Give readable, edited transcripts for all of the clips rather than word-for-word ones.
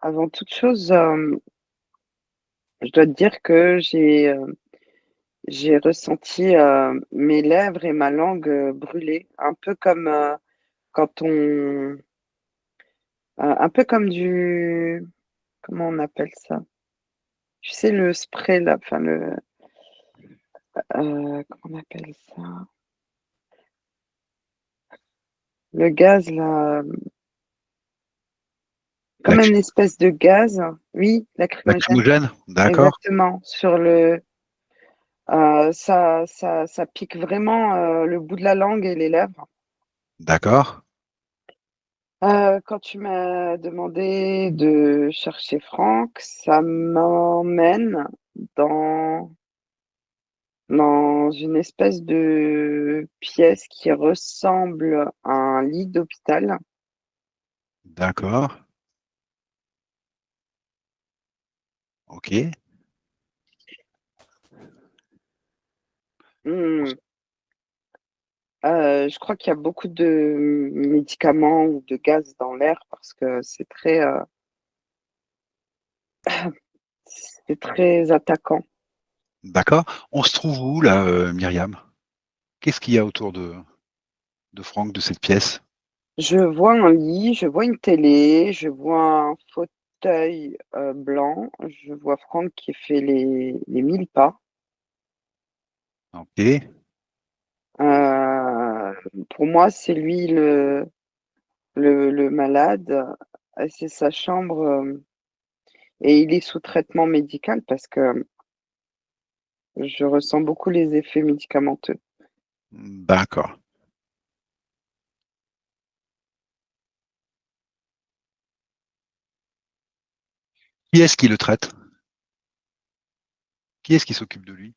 Avant toute chose, je dois te dire que j'ai ressenti, mes lèvres et ma langue, brûler, un peu comme, quand un peu comme du comment on appelle ça? Tu sais le spray là, enfin comment on appelle ça? Le gaz là, comme une espèce de gaz. Oui, lacrymogène, Lacrymogène, d'accord, exactement, ça pique vraiment, le bout de la langue et les lèvres. d'accord, Quand tu m'as demandé de chercher Franck, ça m'emmène dans dans une espèce de pièce qui ressemble à un lit d'hôpital. d'accord, ok. Mmh, je crois qu'il y a beaucoup de médicaments ou de gaz dans l'air parce que c'est très attaquant. D'accord. On se trouve où là, Myriam? Qu'est-ce qu'il y a autour de Franck, de cette pièce? Je vois un lit, je vois une télé, je vois un fauteuil, blanc, je vois Franck qui fait les 1000 pas. Ok, Pour moi, c'est lui le malade, c'est sa chambre, et il est sous traitement médical parce que je ressens beaucoup les effets médicamenteux. d'accord. Qui est-ce qui le traite? Qui est-ce qui s'occupe de lui?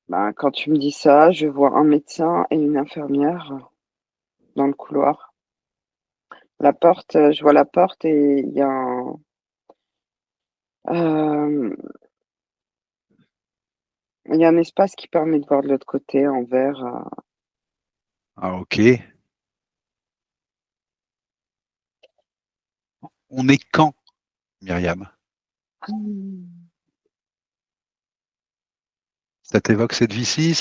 Ben, quand tu me dis ça, je vois un médecin et une infirmière dans le couloir. La porte, je vois la porte et il y a hem, il y a un espace qui permet de voir de l'autre côté en verre, Ah, ok. On est quand, Myriam? Mmh. Ça t'évoque cette vie-ci?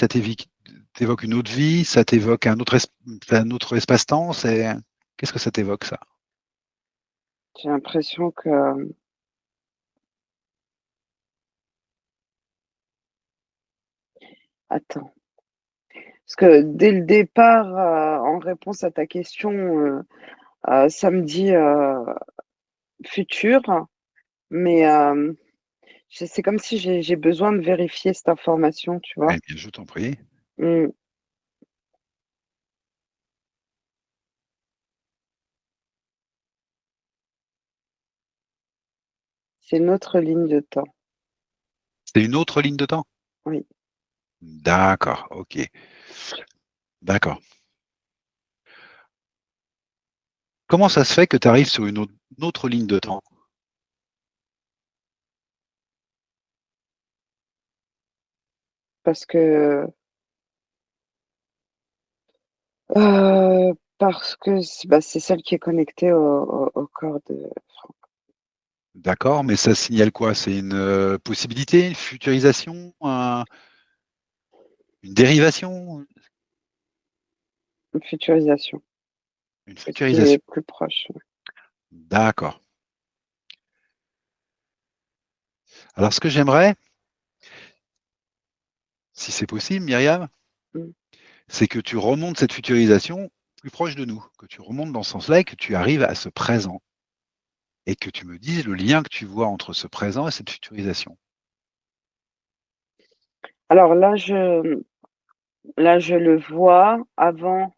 T'évoque une autre vie? Ça t'évoque un autre espace-temps? Qu'est-ce que ça t'évoque, ça? J'ai l'impression que, attends, parce que dès le départ, en réponse à ta question, ça me dit, futur, mais, c'est comme si j'ai besoin de vérifier cette information, tu vois? Eh bien, je t'en prie. Mmh, c'est une autre ligne de temps, C'est une autre ligne de temps? oui. D'accord, ok. D'accord. Comment ça se fait que tu arrives sur une autre ligne de temps? Parce que, parce que c'est celle qui est connectée au corps de Franck. D'accord, mais ça signale quoi? C'est une possibilité, une futurisation, une dérivation? Une futurisation, Une c'est ce qui est futurisation. plus proche, ouais. D'accord. Alors, ce que j'aimerais, si c'est possible, Myriam, Mmh. c'est que tu remontes cette futurisation plus proche de nous, que tu remontes dans ce sens-là et que tu arrives à ce présent et que tu me dises le lien que tu vois entre ce présent et cette futurisation. Alors là, je le vois avant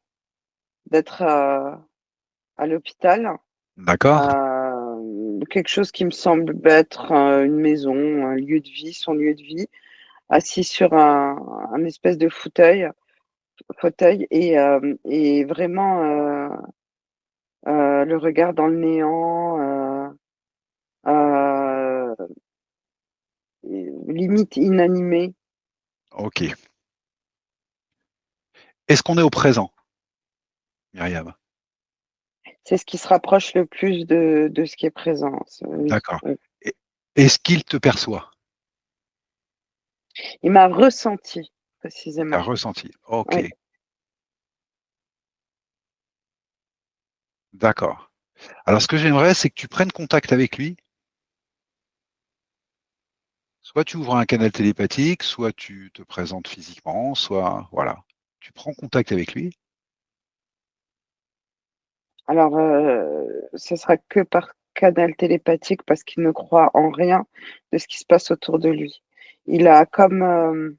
d'être, à l'hôpital, D'accord? quelque chose qui me semble être, une maison, un lieu de vie, son lieu de vie, assis sur un espèce de fauteuil et vraiment, le regard dans le néant, heu, limite inanimé. Ok. Est-ce qu'on est au présent, Myriam? C'est ce qui se rapproche le plus de ce qui est présent. Oui, D'accord. oui. Et est-ce qu'il te perçoit? Il m'a ressenti, Il t'a précisément. ressenti. OK, Oui. d'accord. Alors ce que j'aimerais, c'est que tu prennes contact avec lui. Soit tu ouvres un canal télépathique, soit tu te présentes physiquement, soit voilà. Tu prends contact avec lui. Alors, ce sera que par canal télépathique parce qu'il ne croit en rien de ce qui se passe autour de lui. Il a comme,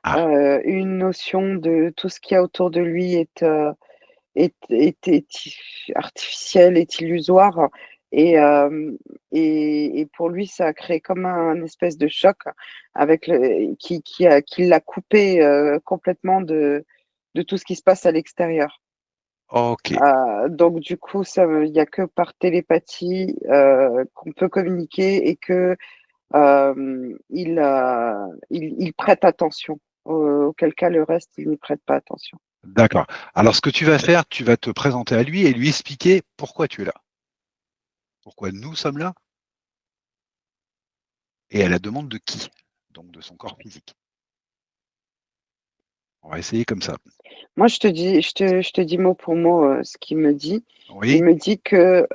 Ah, une notion de tout ce qu'il y a autour de lui est artificiel, est illusoire et hem et pour lui, ça a créé comme un espèce de choc avec le qui l'a coupé, complètement de tout ce qui se passe à l'extérieur. OK, Donc du coup, il y a que par télépathie, qu'on peut communiquer et que, il prête attention. Auquel cas le reste, il n'y prête pas attention. d'accord. Alors ce que tu vas faire, tu vas te présenter à lui et lui expliquer pourquoi tu es là, pourquoi nous sommes là et à la demande de qui? Donc de son corps physique. On va essayer comme ça. Moi, je te dis mot pour mot, ce qu'il me dit. Il Oui? me dit que,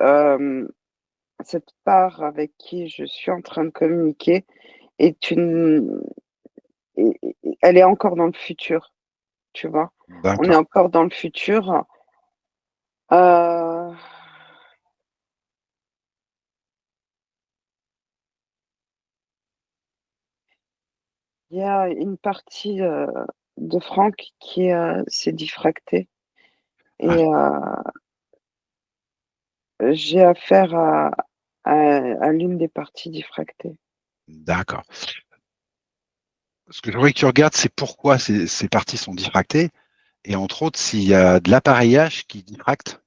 cette part avec qui je suis en train de communiquer est une elle est encore dans le futur, tu vois? On est D'accord, encore dans le futur. Heu, il y a une partie, de Franck qui, s'est diffractée ah, et j'ai affaire à l'une des parties diffractées. d'accord. Ce que j'aimerais que tu regardes, c'est pourquoi ces parties sont diffractées et entre autres, s'il y a de l'appareillage qui diffracte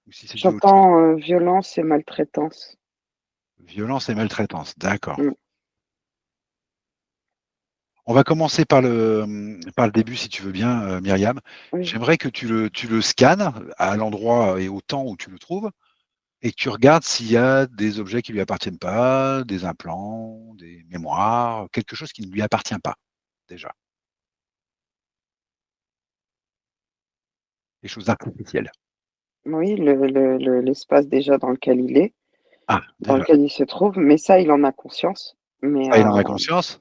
ou si c'est dû à autre chose. J'entends, violence et maltraitance. Violence et maltraitance, d'accord. Mmh, On va commencer par le début, si tu veux bien, Myriam. oui. J'aimerais que tu le scannes à l'endroit et au temps où tu le trouves et que tu regardes s'il y a des objets qui ne lui appartiennent pas, des implants, des mémoires, quelque chose qui ne lui appartient pas, déjà, des choses artificielles. Oui, l'espace déjà dans lequel il est, Ah, dans déjà. lequel il se trouve, mais ça, il en a conscience, mais Ça, il en a conscience.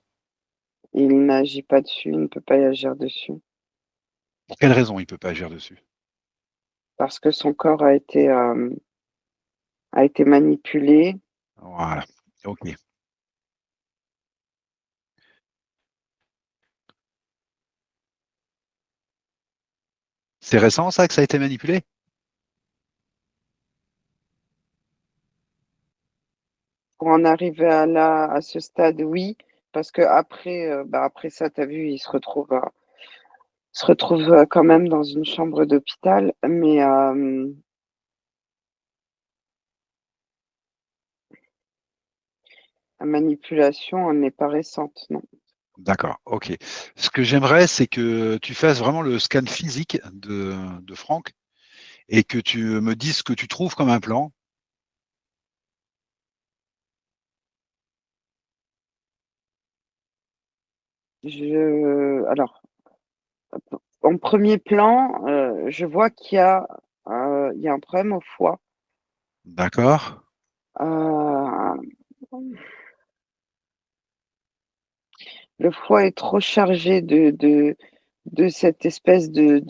il n'agit pas dessus, il ne peut pas y agir dessus Pour quelle raison il ne peut pas agir dessus? parce que son corps a été manipulé. Voilà. OK. C'est récent ça, que ça a été manipulé? Pour en arriver à ce stade, oui, parce qu'après, après ça, tu as vu, il se retrouve, quand même dans une chambre d'hôpital, mais la manipulation n'est pas récente, non. D'accord, OK. Ce que j'aimerais, c'est que tu fasses vraiment le scan physique de Franck et que tu me dises ce que tu trouves comme implant. Alors, en premier plan, je vois il y a un problème au foie. D'accord, Heu, le foie est trop chargé de cette espèce de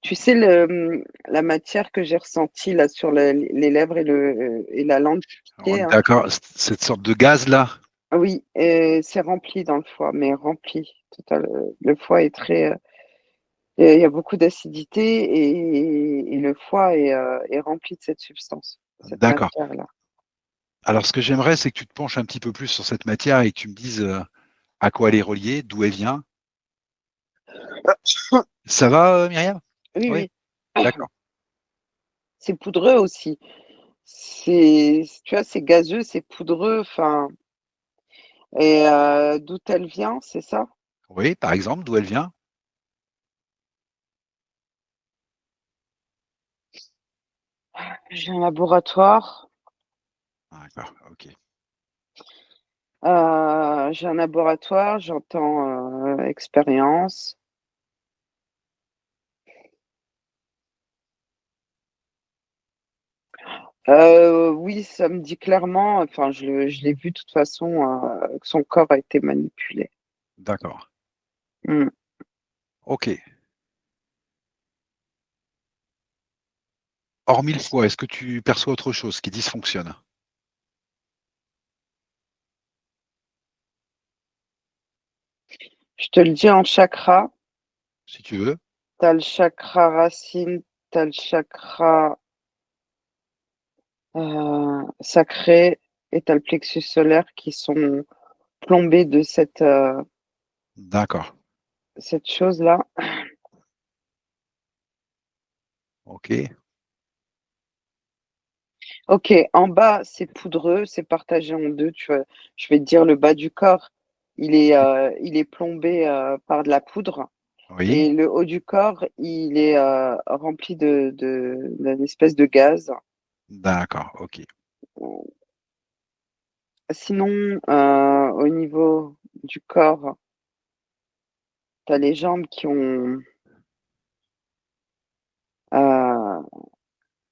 tu sais la matière que j'ai ressentie là sur les lèvres et la langue oh, pied, hein. d'accord, cette sorte de gaz-là? Oui, c'est rempli dans le foie, mais rempli total, le foie est très, il y a beaucoup d'acidité et le foie est rempli de cette substance, cette D'accord. matière-là. Alors ce que j'aimerais, c'est que tu te penches un petit peu plus sur cette matière et que tu me dises, à quoi elle est reliée, d'où elle vient. Ça va, Myriam? Oui, Oui? oui. D'accord, C'est poudreux aussi. C'est tu vois, c'est gazeux, c'est poudreux, enfin et d'où elle vient, c'est ça? oui, par exemple, d'où elle vient? J'ai un laboratoire. Ah, d'accord, ok. J'ai un laboratoire, j'entends expérience. Oui, ça me dit clairement, enfin, je l'ai vu de toute façon, que son corps a été manipulé. D'accord. Mm. Ok. Hormis le foie, est-ce que tu perçois autre chose qui dysfonctionne? Je te le dis en chakra, Si tu veux. t'as le chakra racine, t'as le chakra sacré et t'as le plexus solaire qui sont plombés de D'accord. cette chose-là. Ok. Ok, en bas, c'est poudreux, c'est partagé en deux. Tu vois, je vais te dire le bas du corps, il est plombé par de la poudre. Oui. Et le haut du corps, il est rempli d'une espèce de gaz. D'accord. Ok. Sinon, au niveau du corps, tu as les jambes euh,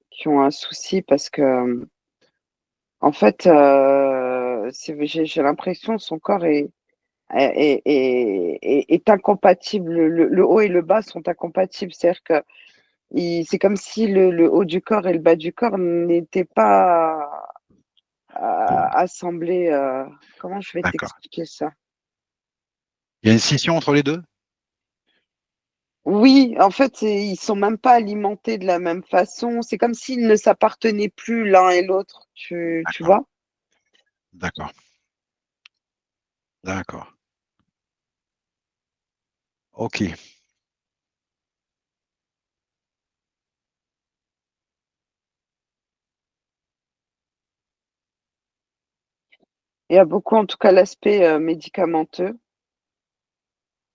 qui ont un souci parce que, en fait, j'ai l'impression que son corps est incompatible. Le haut et le bas sont incompatibles. C'est-à-dire que c'est comme si le haut du corps et le bas du corps n'étaient pas assemblés. Comment je vais D'accord. t'expliquer ça? Il y a une scission entre les deux? Oui, en fait, ils sont même pas alimentés de la même façon. C'est comme s'ils ne s'appartenaient plus l'un et l'autre. Tu D'accord. vois? D'accord. D'accord. Ok. Il y a beaucoup, en tout cas, l'aspect médicamenteux.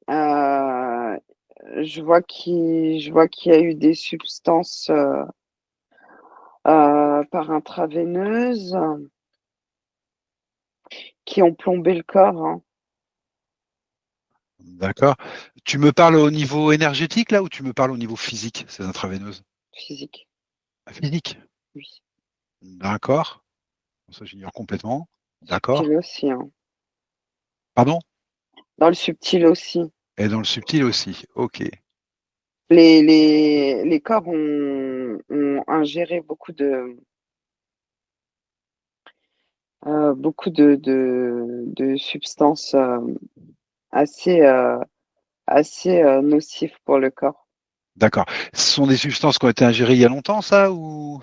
Euh, je vois qu'il y a eu des substances par intraveineuse qui ont plombé le corps, hein, D'accord. Tu me parles au niveau énergétique là ou tu me parles au niveau physique, ces intraveineuses? physique. Physique. Oui. D'accord. Ça, j'ignore complètement. Subtil D'accord. aussi, hein. Pardon? Dans le subtil aussi. Et dans le subtil aussi. Ok. Les corps ont ingéré beaucoup de substances assez, nocives pour le corps. D'accord. Ce sont des substances qui ont été ingérées il y a longtemps, ça, ou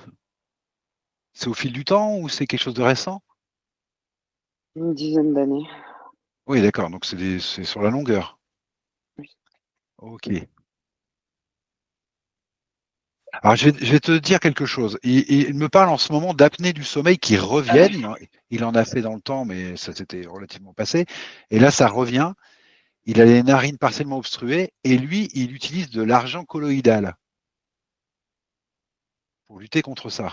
c'est au fil du temps, ou c'est quelque chose de récent? Une dizaine d'années. Oui, d'accord. Donc c'est sur la longueur. Oui. Ok. Alors je vais te dire quelque chose. Il me parle en ce moment d'apnée du sommeil qui reviennent. Il en a fait dans le temps, mais ça s'était relativement passé. Et là, ça revient. Il a les narines partiellement obstruées et lui, il utilise de l'argent colloïdal pour lutter contre ça.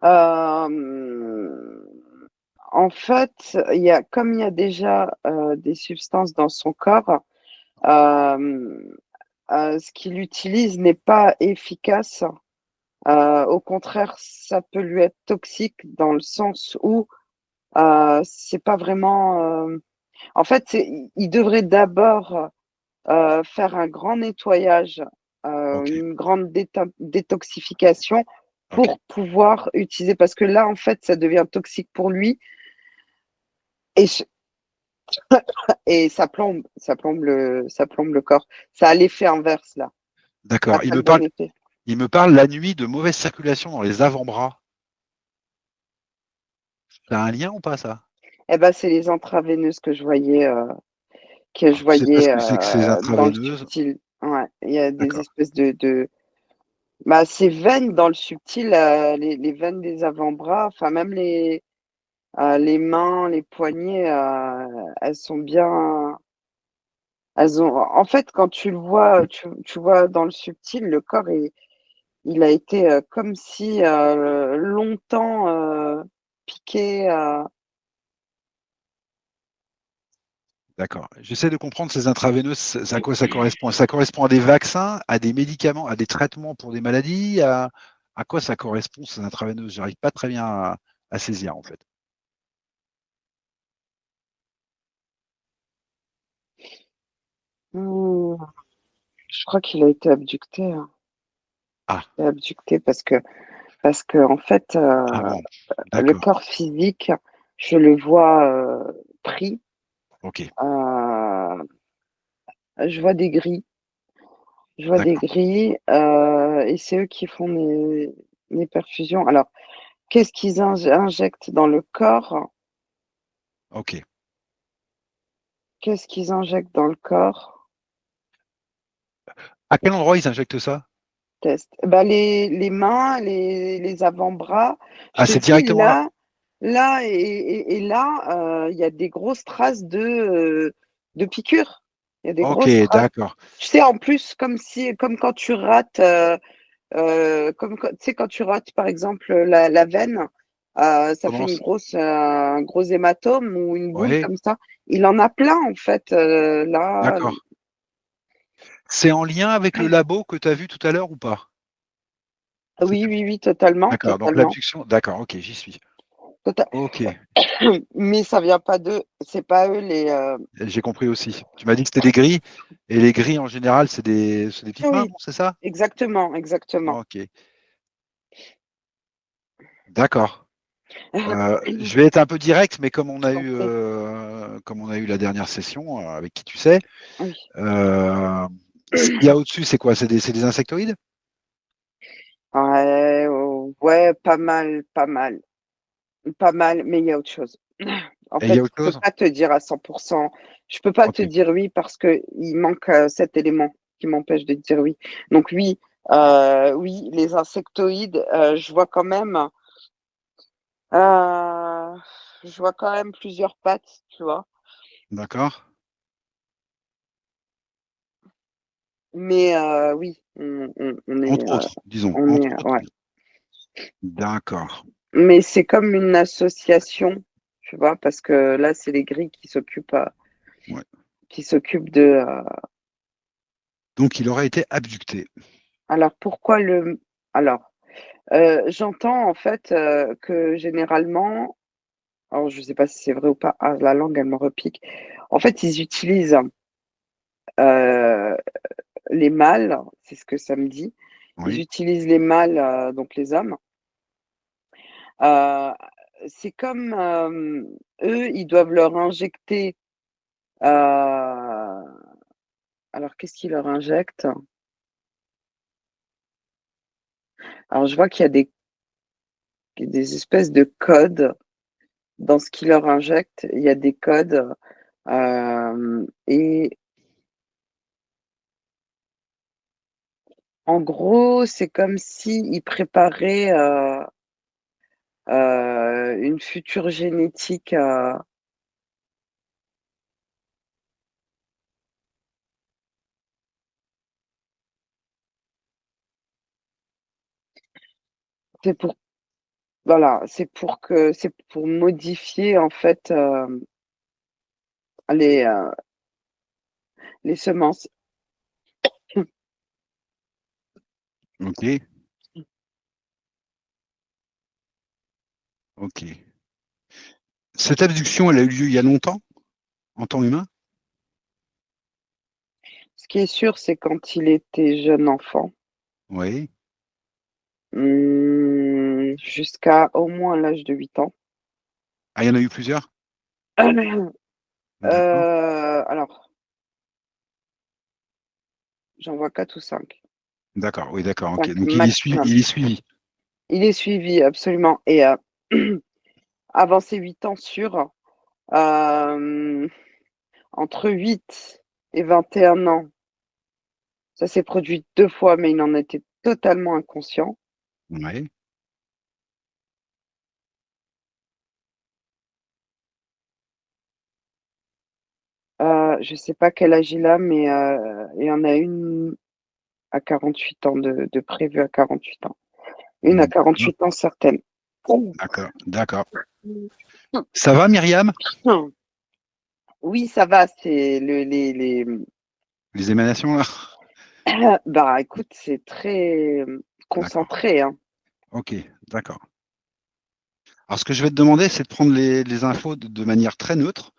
Euh, En fait, comme il y a déjà des substances dans son corps, euh, ce qu'il utilise n'est pas efficace. Au contraire, ça peut lui être toxique dans le sens où c'est pas vraiment. En fait, il devrait d'abord faire un grand nettoyage, Ok, une grande détoxification ok, pour pouvoir utiliser. Parce que là, en fait, ça devient toxique pour lui et, et ça plombe le corps. Ça a l'effet inverse là. Ça n'a d'accord. pas le bon effet. Il me parle la nuit de mauvaise circulation dans les avant-bras. Ça a un lien ou pas ça? Eh ben, c'est les intraveineuses que je Alors, tu sais pas ce voyais que c'est que ces dans le intraveineuses? subtil. Ouais, il y a des D'accord, espèces bah, ces veines dans le subtil, les veines des avant-bras, enfin même les mains, les poignets, elles sont bien, elles ont en fait, quand tu le vois, tu vois dans le subtil, le corps il a été, comme si, longtemps, piqué, D'accord. J'essaie de comprendre ces intraveineuses, à quoi ça correspond? Ça correspond à des vaccins, à des médicaments, à des traitements pour des maladies, à quoi ça correspond ces intraveineuses? J'arrive pas très bien à saisir en fait. mmh, je crois qu'il a été abducté, hein. Ah, Il a été abducté parce qu'en fait, ah bon, le d'accord. corps physique, je le vois, pris, Ok, heu, je vois des gris. Je vois des d'accord. gris, et c'est eux qui font mes perfusions. Alors, qu'est-ce qu'ils injectent dans le corps? Ok. Qu'est-ce qu'ils injectent dans le corps? À quel endroit ils injectent ça? Test. Bah, les mains, les avant-bras. Je Ah, te c'est dis directement là. là et là, il y a des grosses traces de piqûres. Il y a des Ok, grosses traces. d'accord. Tu sais, en plus, comme quand tu rates, comme quand tu sais, quand tu rates, par exemple, la veine, ça fait Comment? un gros hématome ou une boule Oui, comme ça. Il en a plein, en fait, là. d'accord. C'est en lien avec le labo que tu as vu tout à l'heure ou pas? Oui, oui, oui, totalement, D'accord, donc totalement, l'abduction, d'accord, ok, j'y suis. tota Ok, mais ça vient pas d'eux, c'est pas eux j'ai compris aussi. Tu m'as dit que c'était des grilles, et les grilles en général, c'est des petites mains, oui, non, c'est ça? exactement, exactement. Ok, d'accord. Je vais être un peu direct, mais Je t'en prie. comme on a eu la dernière session avec qui tu sais, Oui. euh, ce qu'il y a au-dessus, c'est quoi? C'est des insectoïdes? Ouais, ouais, pas mal, pas mal, pas mal, mais il y a autre chose. En Et il y fait, a autre je peux chose? pas te dire à 100%. Je peux pas te Ok, dire oui parce qu'il manque, cet élément qui m'empêche de te dire oui. Donc oui, oui, les insectoïdes, heu, je vois quand même plusieurs pattes, tu vois? d'accord. Mais oui, Entre autres, disons, on entre est autres. ouais. D'accord. Mais c'est comme une association, tu vois? Parce que là, c'est les grilles Ouais. qui s'occupent de, Donc, il aurait été abducté. alors pourquoi le alors, j'entends en fait, que généralement, alors je sais pas si c'est vrai ou pas, ah la langue elle me repique. En fait, ils utilisent, heu, les mâles, c'est ce que ça me dit. Ils Oui. utilisent les mâles, donc les hommes, heu, c'est comme, eux, ils doivent leur injecter, alors qu'est-ce qu'ils leur injectent? Alors je vois qu'il y a des espèces de codes dans ce qu'ils leur injectent. Il y a des codes, et en gros, c'est comme s'ils préparaient, une future génétique, c'est pour voilà, c'est pour modifier en fait, les, heu, les semences. Ok. Ok. Cette abduction, elle a eu lieu il y a longtemps, en temps humain? Ce qui est sûr, c'est quand il était jeune enfant, Oui. jusqu'à au moins l'âge de 8 ans. Ah, il y en a eu plusieurs? D'accord. Alors, j'en vois 4 ou 5. D'accord, oui, d'accord, ok. 5 Donc maximum. il est suivi. Il est suivi absolument et avant ses 8 ans sûrs, hem, entre 8 et 21 ans, ça s'est produit 2 fois, mais il en était totalement inconscient. Oui. Je sais pas quel âge il a, mais il y en a une à 48 ans, de prévue à 48 ans. Une à D'accord, 48 ans certaine. Oh. d'accord, d'accord. Ça va, Myriam? Hum. Oui, ça va, c'est Les émanations, là? bah, écoute, c'est très, D'accord. concentré, hein. Ok, d'accord. Alors, ce que je vais te demander, c'est de prendre les infos de manière très neutre.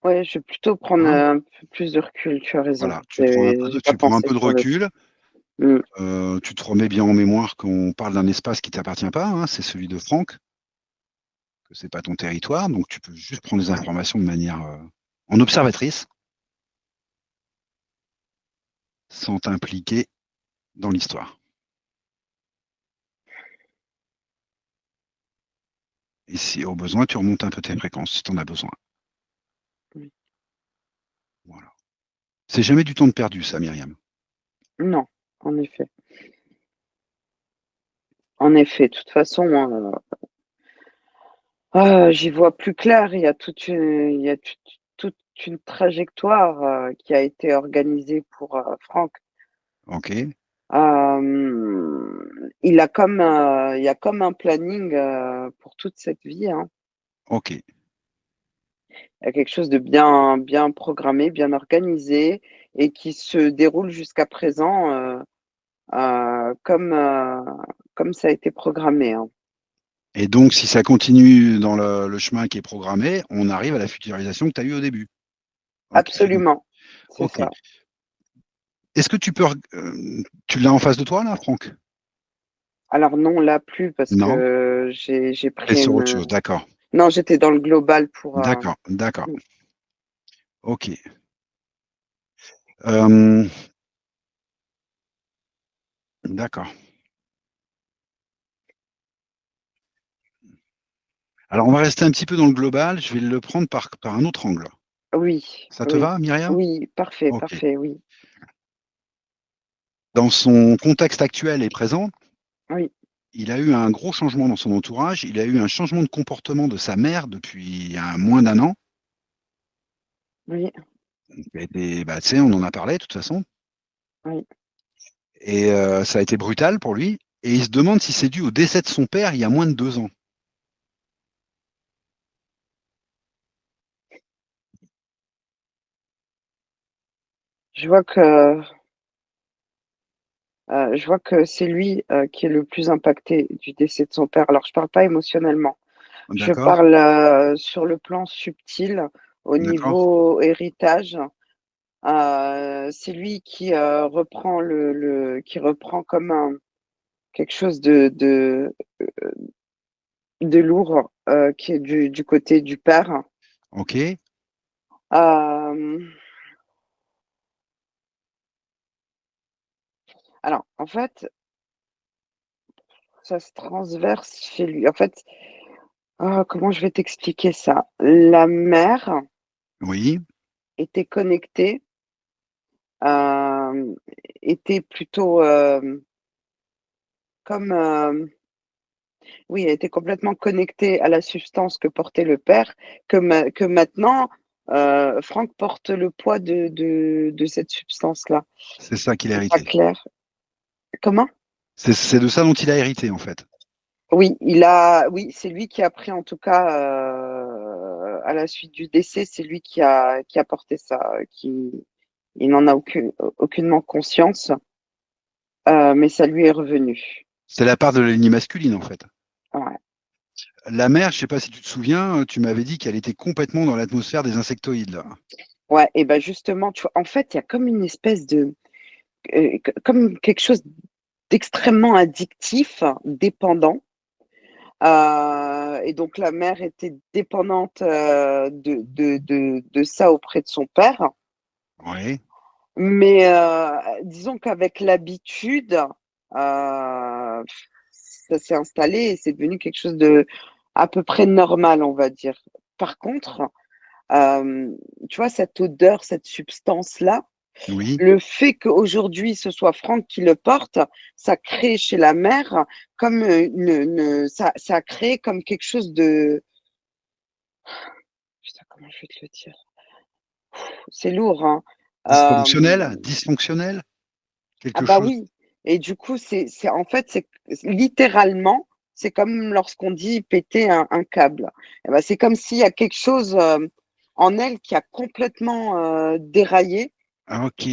Ouais, je vais plutôt prendre, Hein. un peu plus de recul, tu as raison. Voilà, tu prends un peu J'ai pas tu prends un pensé peu de sur le recul. mmh, Tu te remets bien en mémoire qu'on parle d'un espace qui t'appartient pas, hein, c'est celui de Franck, que c'est pas ton territoire, donc tu peux juste prendre des informations de manière en observatrice, sans t'impliquer dans l'histoire. Et si au besoin, tu remontes un peu tes fréquences si tu en as besoin. oui. Voilà. C'est jamais du temps de perdu, ça, Myriam. Non, en effet. En effet, de toute façon, j'y vois plus clair. Il y a toute une trajectoire, qui a été organisée pour, Franck. Ok, Il y a comme un planning, pour toute cette vie, hein. ok. Il y a quelque chose de bien programmé, bien organisé et qui se déroule jusqu'à présent, comme ça a été programmé, hein. Et donc, si ça continue dans le chemin qui est programmé, on arrive à la futurisation que tu as eue au début. Ok, j'ai compris. Absolument, c'est Ok. ça. Est-ce que tu l'as en face de toi, là, Franck? Alors non, là plus parce Non? que j'ai Et pris sur autre une, chose, d'accord. non, j'étais dans le global pour, D'accord, d'accord. mmh, Ok. Euh, d'accord. Alors, on va rester un petit peu dans le global. Je vais le prendre par un autre angle. oui, Ça te oui, va, Myriam? oui, parfait, Ok. parfait, oui, Dans son contexte actuel et présent, oui, il a eu un gros changement dans son entourage. Il a eu un changement de comportement de sa mère depuis moins d'un an. oui, Qui a été, bah, tu sais, on en a parlé de toute façon. oui. Et ça a été brutal pour lui. Et il se demande si c'est dû au décès de son père il y a moins de 2 ans. Je vois que, je vois que c'est lui, qui est le plus impacté du décès de son père. Alors je parle pas émotionnellement. Je D'accord? parle, sur le plan subtil, au D'accord? niveau héritage. C'est lui qui, reprend qui reprend comme un quelque chose de lourd, qui est du côté du père. Ok? Hem, alors en fait, ça se transverse chez lui. En fait, comment je vais t'expliquer ça? La mère Oui? était connectée, hem, était plutôt, comme, oui, elle était complètement connectée à la substance que portait le père, que maintenant, Franck porte le poids de cette substance-là. C'est ça qu'il a C'est pas hérité. clair. Comment? C'est de ça dont il a hérité, en fait. Oui, c'est lui qui a pris en tout cas, à la suite du décès, c'est lui qui a porté ça, il n'en a aucunement conscience, mais ça lui est revenu. C'est la part de la lignée masculine, en fait. Ouais. La mère, je sais pas si tu te souviens, tu m'avais dit qu'elle était complètement dans l'atmosphère des insectoïdes, là. Ouais et ben justement, tu vois, en fait, il y a comme une espèce de, comme quelque chose d'extrêmement addictif, dépendant. Et donc la mère était dépendante, de ça auprès de son père. Oui, Mais disons qu'avec l'habitude, ça s'est installé et c'est devenu quelque chose de à peu près normal, on va dire. Par contre, tu vois, cette odeur, cette substance-là, oui. le fait qu'aujourd'hui ce soit Franck qui le porte, ça crée chez la mère comme, ça a créé comme quelque chose de, putain, comment je vais te le dire? c'est lourd, hein. Dysfonctionnel? Hem, Dysfonctionnel? ah Quelque bah chose oui, et du coup, c'est en fait, c'est littéralement, c'est comme lorsqu'on dit péter un câble. Et bah, c'est comme s'il y a quelque chose, en elle qui a complètement, déraillé. ah, OK.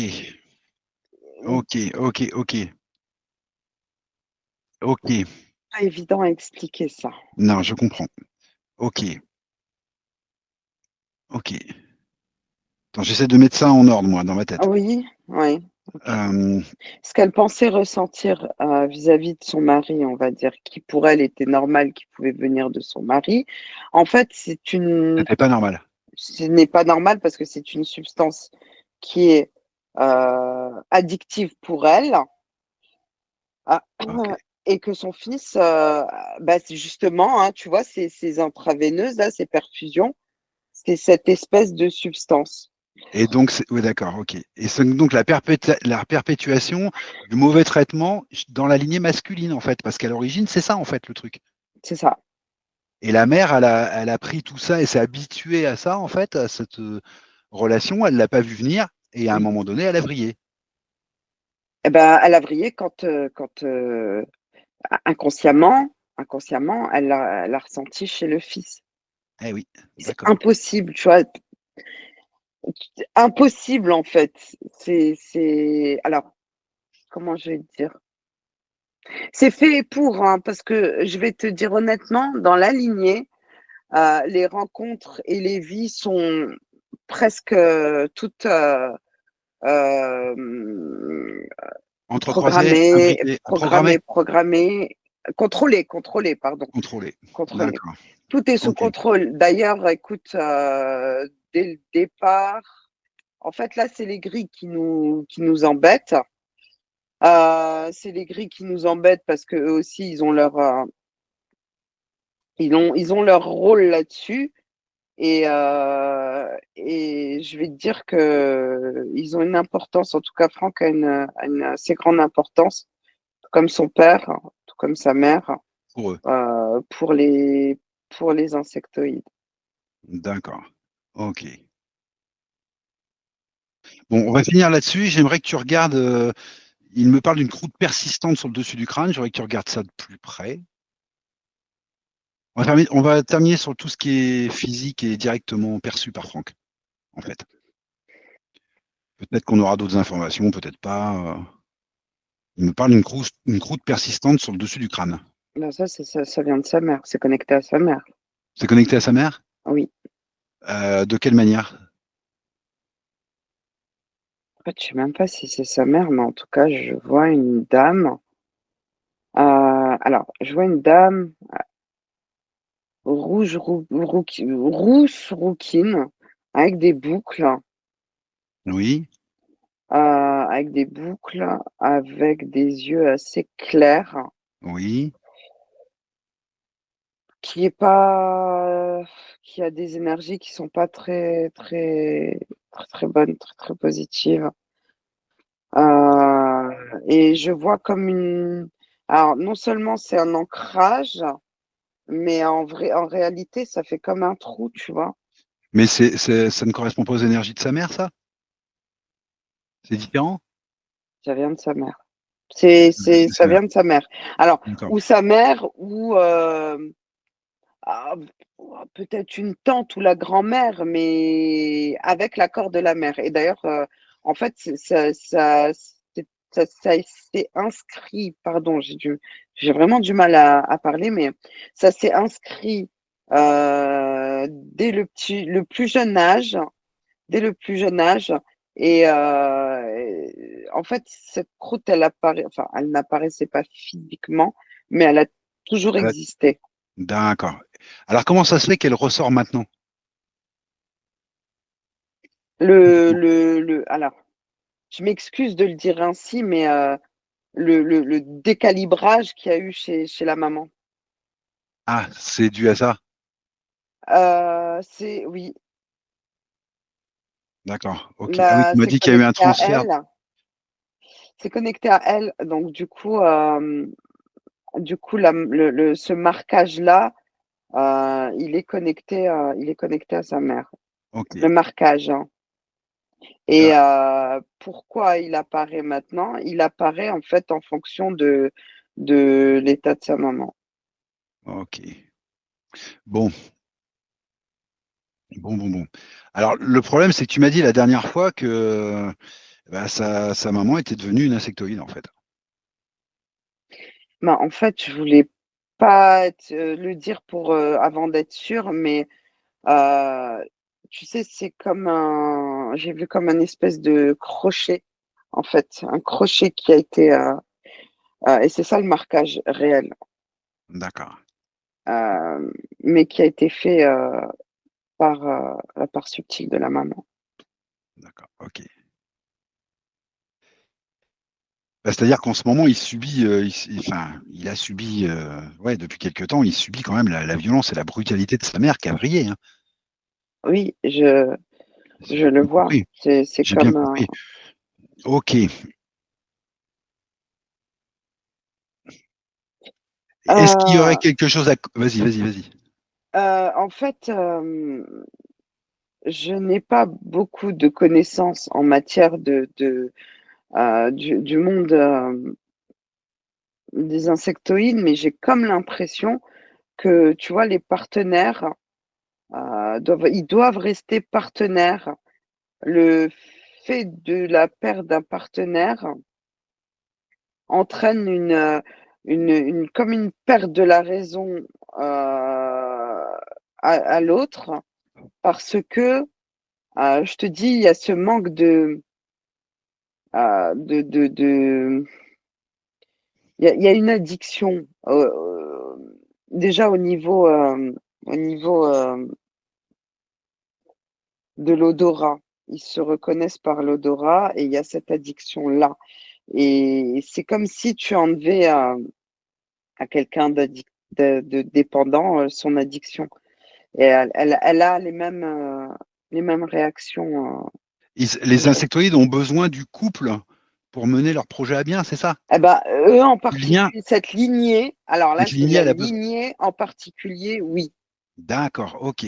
OK, OK, OK. OK. Pas évident à expliquer ça. Non, je comprends. OK, OK. Attends, j'essaie de mettre ça en ordre, moi, dans ma tête. Oui, oui, OK. Hem, Ce qu'elle pensait ressentir, vis-à-vis de son mari, on va dire, qui pour elle était normal, qui pouvait venir de son mari, en fait, c'était pas normal. ce n'est pas normal parce que c'est une substance qui est, addictive pour elle, ah, OK. et que son fils, bah, c'est justement, hein, tu vois, ces intraveineuses là, ces perfusions, c'est cette espèce de substance. Et donc c'est ouais, d'accord, OK. Et c'est donc la perpétuation du mauvais traitement dans la lignée masculine, en fait, parce qu'à l'origine, c'est ça, en fait, le truc. C'est ça. Et la mère, elle a pris tout ça et s'est habituée à ça, en fait, à cette, relation. Elle l'a pas vu venir et à un Mmh. moment donné, elle a vrillé. Et bah, elle a vrillé quand, inconsciemment, elle l'a ressenti chez le fils. Eh oui, C'est d'accord. impossible, tu vois? Impossible, en fait. C'est alors, comment je vais te dire? C'est fait pour, hein, parce que je vais te dire honnêtement, dans la lignée, les rencontres et les vies sont presque, toutes, hem, Entrecroisé, imbriqué, programmé, contrôlées, pardon, contrôlé. contrôlées. D'accord. Tout est sous OK. contrôle. D'ailleurs, écoute, dès le départ, en fait, là, c'est les grilles qui nous embêtent. C'est les grilles qui nous embêtent parce qu'eux aussi, ils ont leur rôle là-dessus, et je vais te dire qu'ils ont une importance, en tout cas Franck a une assez grande importance, tout comme son père, tout comme sa mère, Pour eux. pour les insectoïdes. D'accord. OK. Bon, on va finir là-dessus. J'aimerais que tu regardes, il me parle d'une croûte persistante sur le dessus du crâne. J'aimerais que tu regardes ça de plus près. On va terminer sur tout ce qui est physique et directement perçu par Franck, en fait. Peut-être qu'on aura d'autres informations, peut-être pas. Il me parle d'une croûte persistante sur le dessus du crâne. Bah, ça vient de sa mère, c'est connecté à sa mère. C'est connecté à sa mère? Oui. De quelle manière? En fait, je sais même pas si c'est sa mère, mais en tout cas, je vois une dame, alors je vois une dame rousse rouquine avec des boucles, Oui, avec des yeux assez clairs, oui. qui est pas qui a des énergies qui sont pas très, très, très, très bonnes, très, très positives. Et je vois comme une alors non seulement c'est un ancrage, mais en réalité, ça fait comme un trou, tu vois? Mais ça ne correspond pas aux énergies de sa mère, ça? C'est différent? Ça vient de sa mère. Ça Ça. vient de sa mère. Alors, D'accord. ou sa mère ou, ah, peut-être une tante ou la grand-mère, mais avec l'accord de la mère. Et d'ailleurs, en fait, ça s'est inscrit, pardon, j'ai vraiment du mal à parler, mais ça s'est inscrit, le plus jeune âge, dès le plus jeune âge, et en fait, cette croûte, elle n'apparaissait pas physiquement, mais elle a toujours Ah, existé. d'accord. Alors, comment ça se fait qu'elle ressort maintenant? Alors, je m'excuse de le dire ainsi, mais le décalibrage qu'il y a eu chez la maman. Ah, c'est dû à ça? C'est oui, D'accord. OK. Ah oui, là, tu m'as dit qu'il y a eu un transfert. c'est connecté à elle, donc du coup, ce marquage-là, il est connecté à sa mère. Le OK. marquage, hein. Et pourquoi il apparaît maintenant? Il apparaît en fait en fonction de l'état de sa maman. Ok. Bon, bon. Alors, le problème, c'est que tu m'as dit la dernière fois que bah, sa maman était devenue une insectoïde, en fait. Bah, en fait, je voulais pas le dire pour avant d'être sûre, mais euh, tu sais, c'est comme j'ai vu comme un espèce de crochet, en fait, un crochet qui a été, et c'est ça le marquage réel, D'accord, euh, mais qui a été fait par la part subtile de la maman. d'accord, ok. Bah, c'est-à-dire qu'en ce moment, il subit, enfin, il a subi, ouais, depuis quelque temps, il subit quand même la violence et la brutalité de sa mère qui a vrillé, hein. Oui, je J'ai le bien vois. compris. C'est J'ai bien comme compris. Ok. Est-ce qu'il y aurait euh, quelque chose à... Vas-y. en fait, je n'ai pas beaucoup de connaissances en matière du monde des insectoïdes, mais j'ai comme l'impression que, tu vois, les partenaires ils doivent rester partenaires. Le fait de la perte d'un partenaire entraîne comme une perte de la raison à l'autre, parce que, je te dis, il y a ce manque de il y a une addiction déjà au niveau de l'odorat. Ils se reconnaissent par l'odorat et il y a cette addiction-là. Et c'est comme si tu enlevais à quelqu'un de dépendant son addiction. Et elle a les mêmes réactions. Les insectoïdes ont besoin du couple pour mener leur projet à bien, c'est ça? Eh ben, eux en Du lien, particulier, cette lignée, alors là, cette lignée, la elle a besoin. lignée en particulier, oui, D'accord, ok.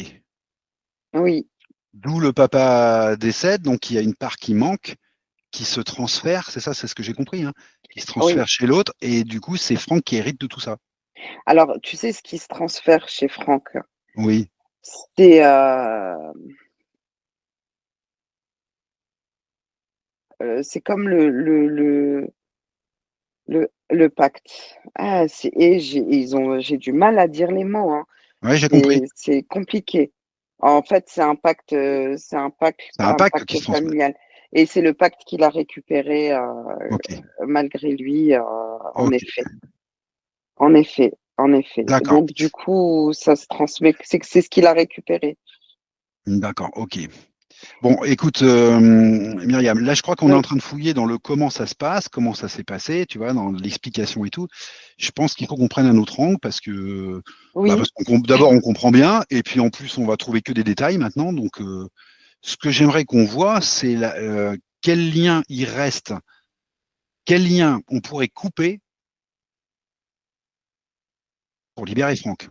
oui, D'où le papa décède, donc il y a une part qui manque, qui se transfère, c'est ça, c'est ce que j'ai compris, hein, qui se oui. transfère chez l'autre, et du coup, c'est Franck qui hérite de tout ça. Alors, tu sais ce qui se transfère chez Franck, Oui, c'est c'est comme le pacte. Ah, j'ai du mal à dire les mots, hein. ouais, j'ai compris. C'est compliqué. En fait, C'est un un pacte qui pacte se transmet. familial. Et c'est le pacte qu'il a récupéré Ok, malgré lui, en ok, effet. En effet, en effet. d'accord, Donc, du coup, ça se transmet. C'est ce qu'il a récupéré. d'accord, ok. Bon, écoute, Myriam, là, je crois qu'on est en Oui, train de fouiller dans le comment ça se passe, comment ça s'est passé, tu vois, dans l'explication et tout. Je pense qu'il faut qu'on prenne un autre angle oui. parce qu'on d'abord on comprend bien, et puis en plus on va trouver que des détails maintenant. Donc, ce que j'aimerais qu'on voit, c'est quel lien il reste, quel lien on pourrait couper pour libérer Franck.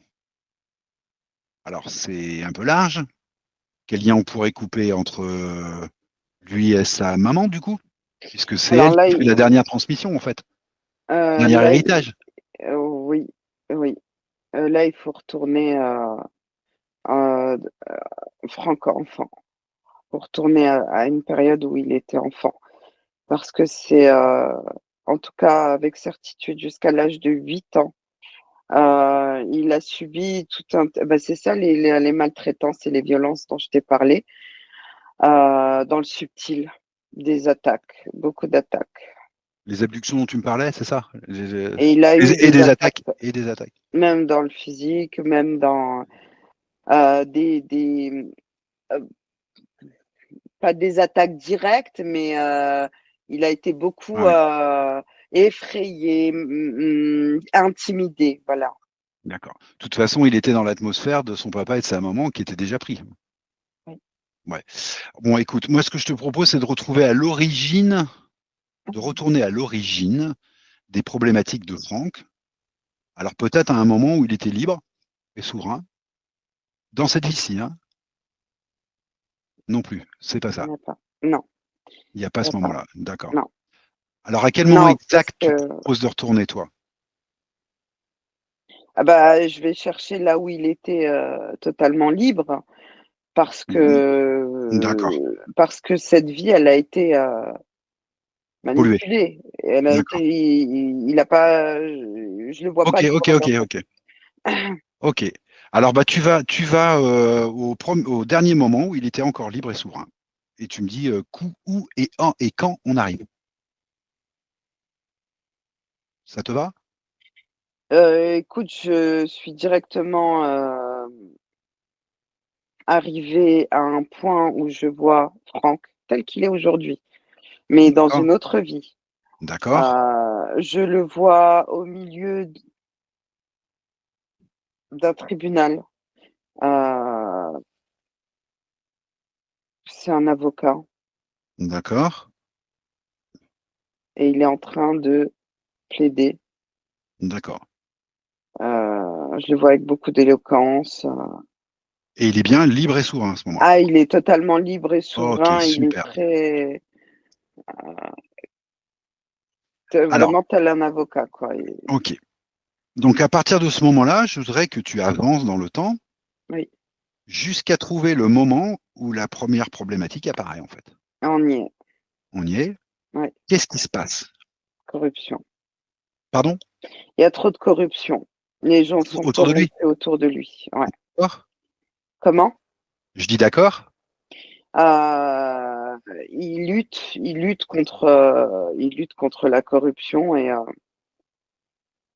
Alors, c'est un peu large. Quel lien on pourrait couper entre lui et sa maman, du coup, puisque c'est Alors elle là, qui fait la dernière transmission, en fait, dernier là, héritage. oui, oui. Là, il faut retourner euh, Franck enfant. Pour retourner à une période où il était enfant. Parce que c'est, en tout cas avec certitude, jusqu'à l'âge de 8 ans, il a subi tout un... Ben c'est ça, les maltraitances et les violences dont je t'ai parlé, dans le subtil, des attaques, beaucoup d'attaques. Les abductions dont tu me parlais, c'est ça? Et il a eu Et des des attaques, attaques, et des attaques. même dans le physique, même dans euh, pas des attaques directes, mais il a été beaucoup Ouais, effrayé, intimidé, voilà. d'accord. De toute façon, il était dans l'atmosphère de son papa et de sa maman qui étaient déjà pris. Oui. Ouais. Bon, écoute, moi, ce que je te propose, c'est de retrouver à l'origine, de retourner à l'origine des problématiques de Franck. Alors, peut-être à un moment où il était libre et souverain, dans cette vie-ci, hein. Non plus, c'est pas Il ça. n'y en a pas. Non. Il n'y a pas à Il y a ce pas. moment-là. D'accord. Non, Alors, à quel moment non, parce exact tu que proposes de retourner, toi? ah bah, je vais chercher là où il était totalement libre D'accord. parce que cette vie, elle a été Pollué. manipulée. Elle a été, D'accord. il a pas, je le vois Ok, pas ok, droit ok, en fait. ok. Ok. Alors, bah, tu vas au dernier moment où il était encore libre et souverain. Et tu me dis où et quand on arrive. Ça te va? Écoute, je suis directement arrivée à un point où je vois Franck tel qu'il est aujourd'hui, mais dans D'accord. une autre vie. D'accord. Je le vois au milieu d'un tribunal. Euh, c'est un avocat D'accord. et il est en train de plaider. D'accord. Je le vois avec beaucoup d'éloquence. Et il est bien libre et souverain à ce moment-là. Ah, il est totalement libre et Ok, souverain. Il est super. très, Alors, vraiment tel un avocat, quoi. ok. Donc, à partir de ce moment-là, je voudrais que tu avances dans le temps Oui, jusqu'à trouver le moment où la première problématique apparaît, en fait. on y est. On y est. Ouais, Qu'est-ce qui se passe? corruption. Pardon? Il y a trop de corruption. Les gens sont Autour de lui? corrompus autour de lui. Ouais. D'accord. Comment? Je dis d'accord. Il lutte contre la corruption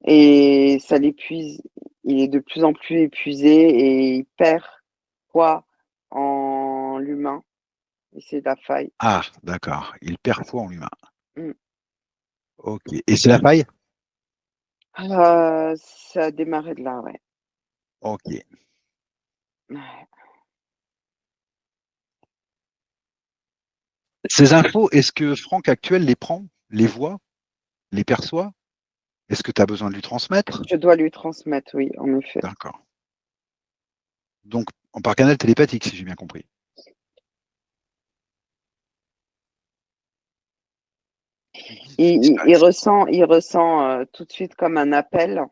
et ça l'épuise. Il est de plus en plus épuisé et il perd foi en l'humain. Et c'est la faille. Ah, d'accord. Il perd foi en l'humain. Mm. Ok. Et c'est la faille? Ça a démarré de là, ouais. Ok. Ouais. Ces infos, est-ce que Franck actuel les prend, les voit, les perçoit? Est-ce que tu as besoin de lui transmettre? Je dois lui transmettre, oui, en effet. D'accord. Donc, par canal télépathique, si j'ai bien compris. Il ressent tout de suite comme un appel.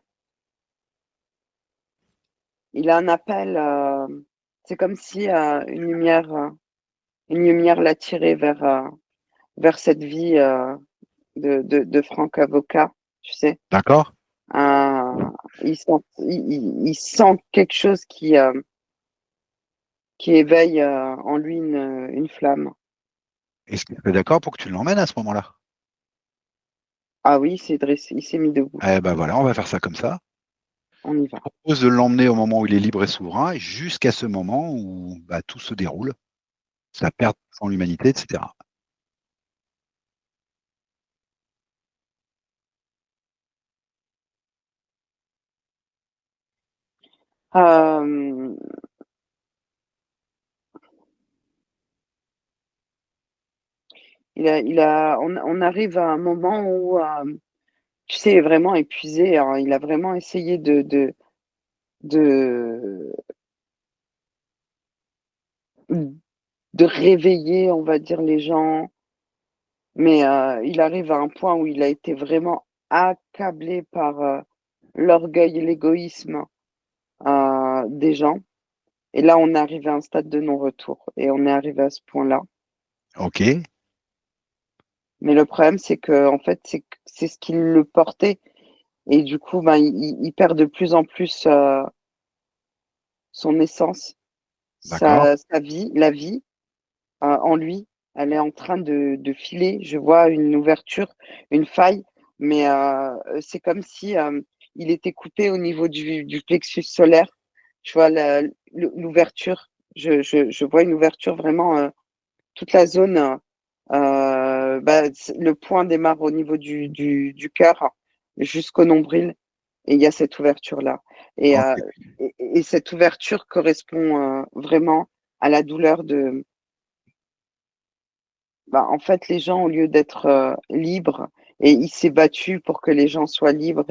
Il a un appel. C'est comme si une lumière l'attirait vers cette vie de Franck avocat, tu sais. D'accord? Euh, il sent quelque chose qui éveille en lui une flamme. Est-ce que tu es d'accord pour que tu l'emmènes à ce moment-là? Ah oui, il s'est mis debout. Eh ben voilà, on va faire ça comme ça. On y va. Je propose de l'emmener au moment où il est libre et souverain, et jusqu'à ce moment où bah, tout se déroule, sa perte en l'humanité, etc. Euh, on arrive à un moment où, tu sais, il est vraiment épuisé, hein. Il a vraiment essayé de, de réveiller, on va dire, les gens. Mais il arrive à un point où il a été vraiment accablé par l'orgueil et l'égoïsme des gens. Et là, on est arrivé à un stade de non-retour. Et on est arrivé à ce point-là. Ok, Mais le problème, c'est que, en fait, c'est ce qui le portait. Et du coup, ben, il perd de plus en plus son essence, d'accord. sa vie, la vie en lui. Elle est en train de filer. Je vois une ouverture, une faille, mais c'est comme si il était coupé au niveau du plexus solaire. Tu vois l'ouverture. Je vois une ouverture vraiment, toute la zone. Bah, le point démarre au niveau du cœur jusqu'au nombril et il y a cette ouverture-là. Et, Ok, euh, et cette ouverture correspond vraiment à la douleur de, bah, en fait, les gens, au lieu d'être libres, et il s'est battu pour que les gens soient libres,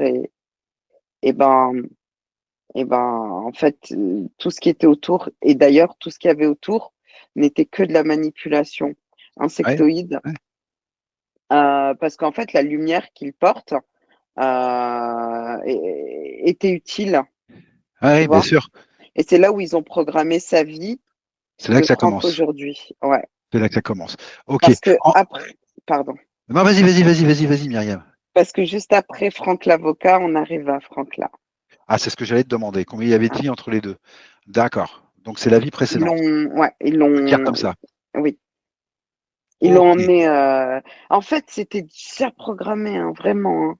et ben, en fait, tout ce qui était autour, et d'ailleurs, tout ce qu'il y avait autour, n'était que de la manipulation. Ouais, insectoïde, ouais. parce qu'en fait, la lumière qu'il porte était utile, tu Ouais, bien vois. sûr. Et c'est là où ils ont programmé sa vie C'est là de que ça Franck commence. aujourd'hui. Ouais. C'est là que ça commence. Ok. Parce que après, pardon, Non, vas-y, Myriam. parce que juste après Franck l'avocat, on arrive à Franck là. Ah, c'est ce que j'allais te demander. Combien il y avait de vie entre les deux? D'accord. Donc c'est la vie Ils précédente. l'ont, ouais, On peut le dire comme ça. oui, ils l'ont Ok. emmené. En fait, c'était déjà programmé, hein, vraiment, hein.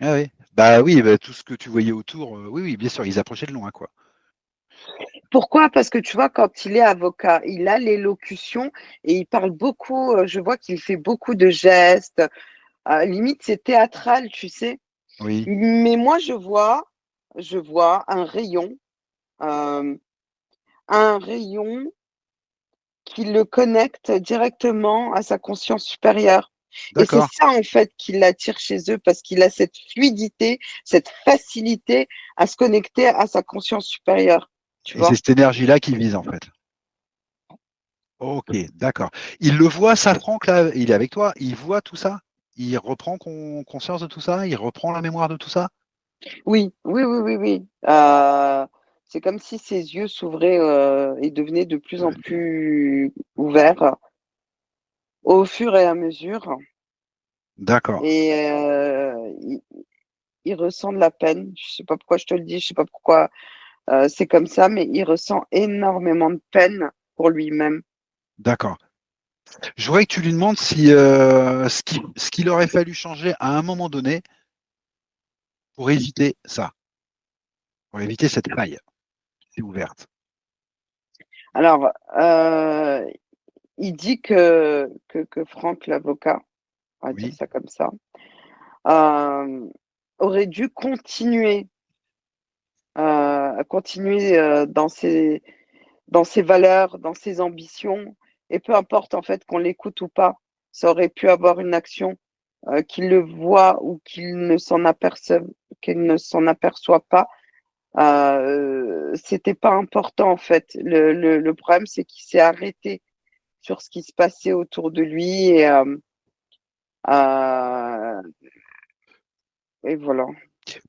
Ah oui. Bah oui, bah, tout ce que tu voyais autour, oui, oui, bien sûr, ils approchaient de loin, quoi. Pourquoi? Parce que tu vois, quand il est avocat, il a l'élocution et il parle beaucoup. Je vois qu'il fait beaucoup de gestes. Limite, c'est théâtral, tu sais. Oui, Mais moi, je vois euh, un rayon qui le connecte directement à sa conscience supérieure. Et c'est d'accord. ça, en fait, qui l'attire chez eux parce qu'il a cette fluidité, cette facilité à se connecter à sa conscience supérieure. Tu Et c'est vois? cette énergie-là qui vise, en fait. Ok, d'accord. Il le voit, ça, Franck, là, il est avec toi, il voit tout ça? Il reprend conscience de tout ça? Il reprend la mémoire de tout ça? Oui, oui, oui, oui, oui. C'est comme si ses yeux s'ouvraient et devenaient de plus en plus ouverts au fur et à mesure. D'accord, Et il ressent de la peine. Je sais pas pourquoi je te le dis, je sais pas pourquoi c'est comme ça, mais il ressent énormément de peine pour lui-même. d'accord. Je voudrais que tu lui demandes si ce qu'il aurait fallu changer à un moment donné pour éviter ça, pour éviter cette faille qui est ouverte. Alors, il dit que Franck, l'avocat, on va dire Oui, ça comme ça, euh, aurait dû continuer dans ses valeurs, dans ses ambitions, et peu importe en fait qu'on l'écoute ou pas, ça aurait pu avoir une action, qu'il le voit ou qu'il ne s'en aperçoit pas. C'était pas important en fait. Le problème, c'est qu'il s'est arrêté sur ce qui se passait autour de lui euh, et voilà.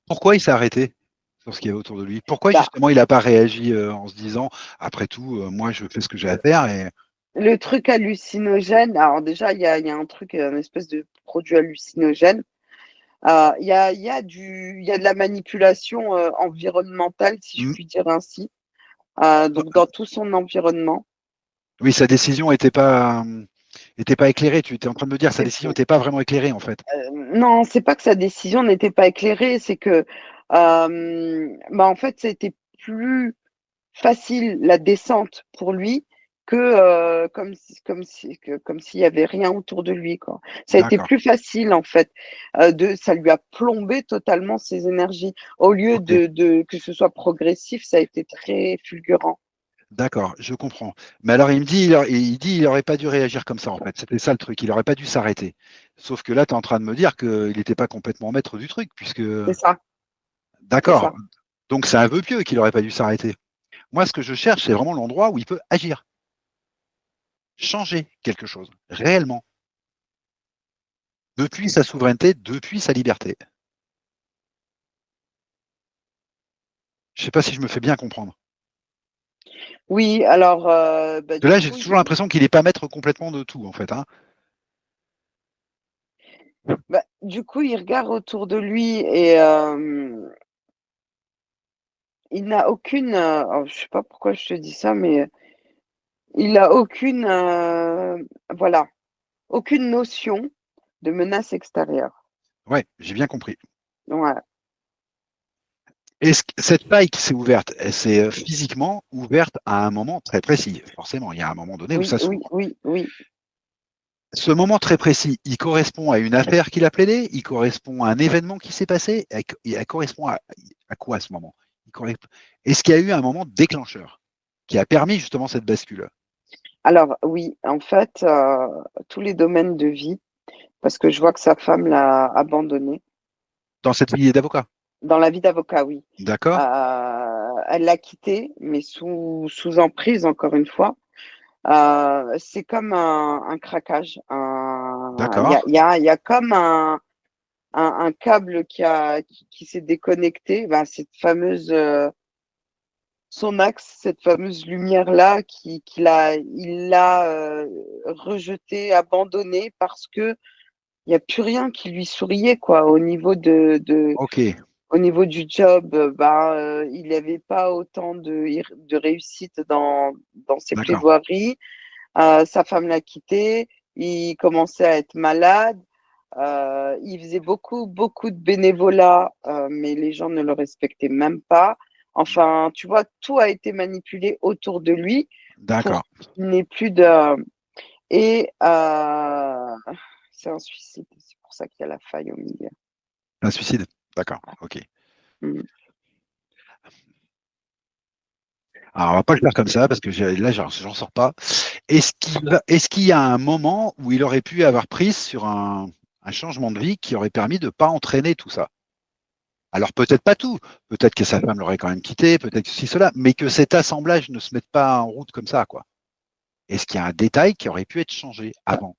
pourquoi il s'est arrêté sur ce qu'il y avait autour de lui? Pourquoi Bah, justement il n'a pas réagi en se disant, après tout, moi je fais ce que j'ai à faire et le truc hallucinogène, alors déjà, il y a un truc, une espèce de produit hallucinogène. Il y a de la manipulation environnementale, si je Hmm. puis dire ainsi, donc dans tout son environnement. Oui, sa décision était pas éclairée. Tu étais en train de me dire sa C'est, décision n'était pas vraiment éclairée en fait. non, c'est pas que sa décision n'était pas éclairée, c'est que, bah, en fait, c'était plus facile la descente pour lui que comme s'il y avait rien autour de lui, quoi. Ça a été D'accord. plus facile en fait. Ça lui a plombé totalement ses énergies. Au lieu Ok. de que ce soit progressif, ça a été très fulgurant. D'accord, je comprends. Mais alors il dit il aurait pas dû réagir comme ça en fait. C'était ça le truc. Il aurait pas dû s'arrêter. Sauf que là, tu es en train de me dire qu'il n'était pas complètement maître du truc, puisque C'est ça, c'est d'accord. ça. Donc c'est un vœu pieux qu'il aurait pas dû s'arrêter. Moi, ce que je cherche, c'est vraiment l'endroit où il peut agir, changer quelque chose, réellement, depuis sa souveraineté, depuis sa liberté. Je sais pas si je me fais bien comprendre. Oui, alors bah, De du là, j'ai coup, toujours l'impression qu'il n'est pas maître complètement de tout, en fait, hein. il regarde autour de lui et il n'a aucune. Alors, je sais pas pourquoi je te dis ça, mais il a aucune, voilà, aucune notion de menace extérieure. Ouais, j'ai bien compris. Ouais. Et cette faille qui s'est ouverte, elle s'est physiquement ouverte à un moment très précis. Forcément, il y a un moment donné où Oui, ça oui, s'ouvre. oui, oui. Ce moment très précis, il correspond à une affaire qu'il a plaidé, il correspond à un événement qui s'est passé, il correspond à quoi à ce moment? Est-ce qu'il y a eu un moment déclencheur qui a permis justement cette bascule Alors oui, en fait, tous les domaines de vie, parce que je vois que sa femme l'a abandonné. dans cette vie d'avocat? Dans la vie d'avocat, oui. D'accord? Elle l'a quitté, mais sous emprise, encore une fois. C'est comme un craquage. D'accord. Il y a comme un câble qui s'est déconnecté. Ben, cette fameuse, son axe, cette fameuse lumière-là, il l'a rejeté, abandonné parce que il n'y a plus rien qui lui souriait, quoi, Ok. au niveau du job. Ben, il n'avait pas autant de réussite dans ses D'accord. plaidoiries. Sa femme l'a quitté, il commençait à être malade, il faisait beaucoup de bénévolat, mais les gens ne le respectaient même pas. Enfin, tu vois, tout a été manipulé autour de lui pour D'accord. qu'il n'ait plus de... Et c'est un suicide, c'est pour ça qu'il y a la faille au milieu. Un suicide. D'accord. Ok. Mm. Alors, on va pas le faire comme ça parce que là, j'en sors pas. Est-ce qu'il y a un moment où il aurait pu avoir prise sur un changement de vie qui aurait permis de ne pas entraîner tout ça? Alors peut-être pas tout, peut-être que sa femme l'aurait quand même quitté, peut-être ceci, cela, mais que cet assemblage ne se mette pas en route comme ça, quoi. Est-ce qu'il y a un détail qui aurait pu être changé avant?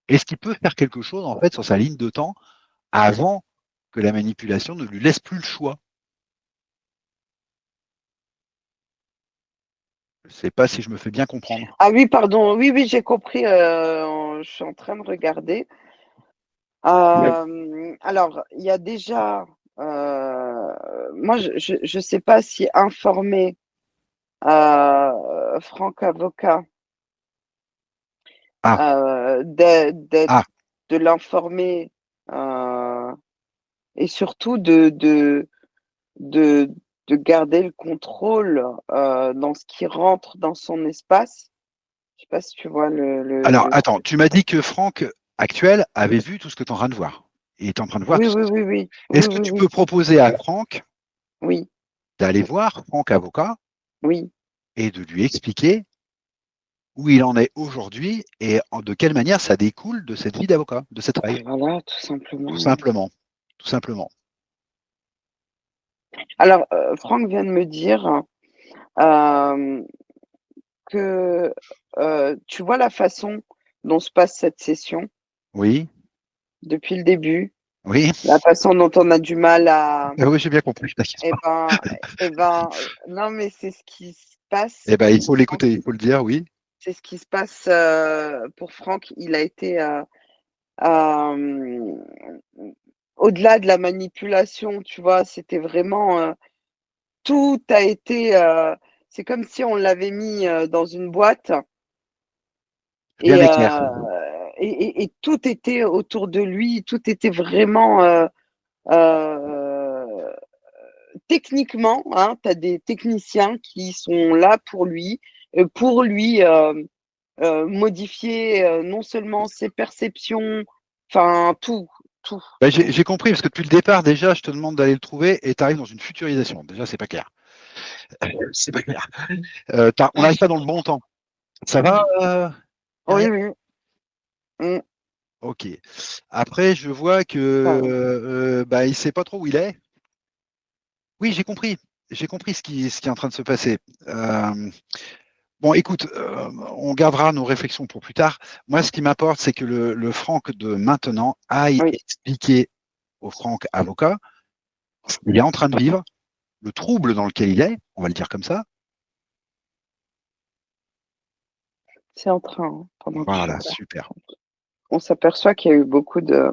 Est-ce qu'il peut faire quelque chose, en fait, sur sa ligne de temps avant que la manipulation ne lui laisse plus le choix? Je ne sais pas si je me fais bien comprendre. Ah oui, pardon, oui, oui, j'ai compris, je suis en train de regarder. Alors, il y a déjà, moi, je sais pas si informer Franck Avocat, Ah, d'être, ah, de l'informer et surtout de, de garder le contrôle dans ce qui rentre dans son espace. Je sais pas si tu vois alors le attends, truc. tu m'as dit que Franck, actuel, avait vu tout ce que tu es en train de voir. Il est en train de voir Oui, tout ce oui, que... oui, oui, oui, Est-ce que oui, tu peux oui, proposer à Franck oui, d'aller voir Franck Avocat oui. et de lui expliquer où il en est aujourd'hui et de quelle manière ça découle de cette vie d'avocat, de cette règle, Voilà, tout tout simplement. simplement. Tout simplement. Alors, Franck vient de me dire euh, que tu vois la façon dont se passe cette session Oui, depuis le début, oui. la façon dont on a du mal à, Oui, j'ai bien compris, t'inquiète eh pas. ben, non, mais c'est ce qui se passe Eh ben, il pour faut Franck. l'écouter, il faut le dire, oui. C'est ce qui se passe pour Franck. Il a été euh, au-delà de la manipulation, tu vois, c'était vraiment tout a été. C'est comme si on l'avait mis dans une boîte Rien et, n'est clair. et tout était autour de lui, tout était vraiment euh, techniquement. Hein, tu as des techniciens qui sont là pour lui modifier non seulement ses perceptions, enfin tout, tout, Ben, tout. j'ai compris, parce que depuis le départ, déjà, je te demande d'aller le trouver et tu arrives dans une futurisation. Déjà, c'est pas clair. C'est pas clair. On n'arrive pas dans le bon temps. Ça va, Oui, Myriam? oui. Mm, Ok. Après, je vois que ça va. bah, il sait pas trop où il est. Oui, j'ai compris. J'ai compris ce qui est en train de se passer. Euh, bon, écoute, on gardera nos réflexions pour plus tard. Moi, ce qui m'importe, c'est que le Franck de maintenant aille Oui, expliquer au Franck avocat ce qu'il est en train de vivre, le trouble dans lequel il est, on va le dire comme ça. c'est en train, hein, pendant que je Voilà, parle. super. On s'aperçoit qu'il y a eu beaucoup de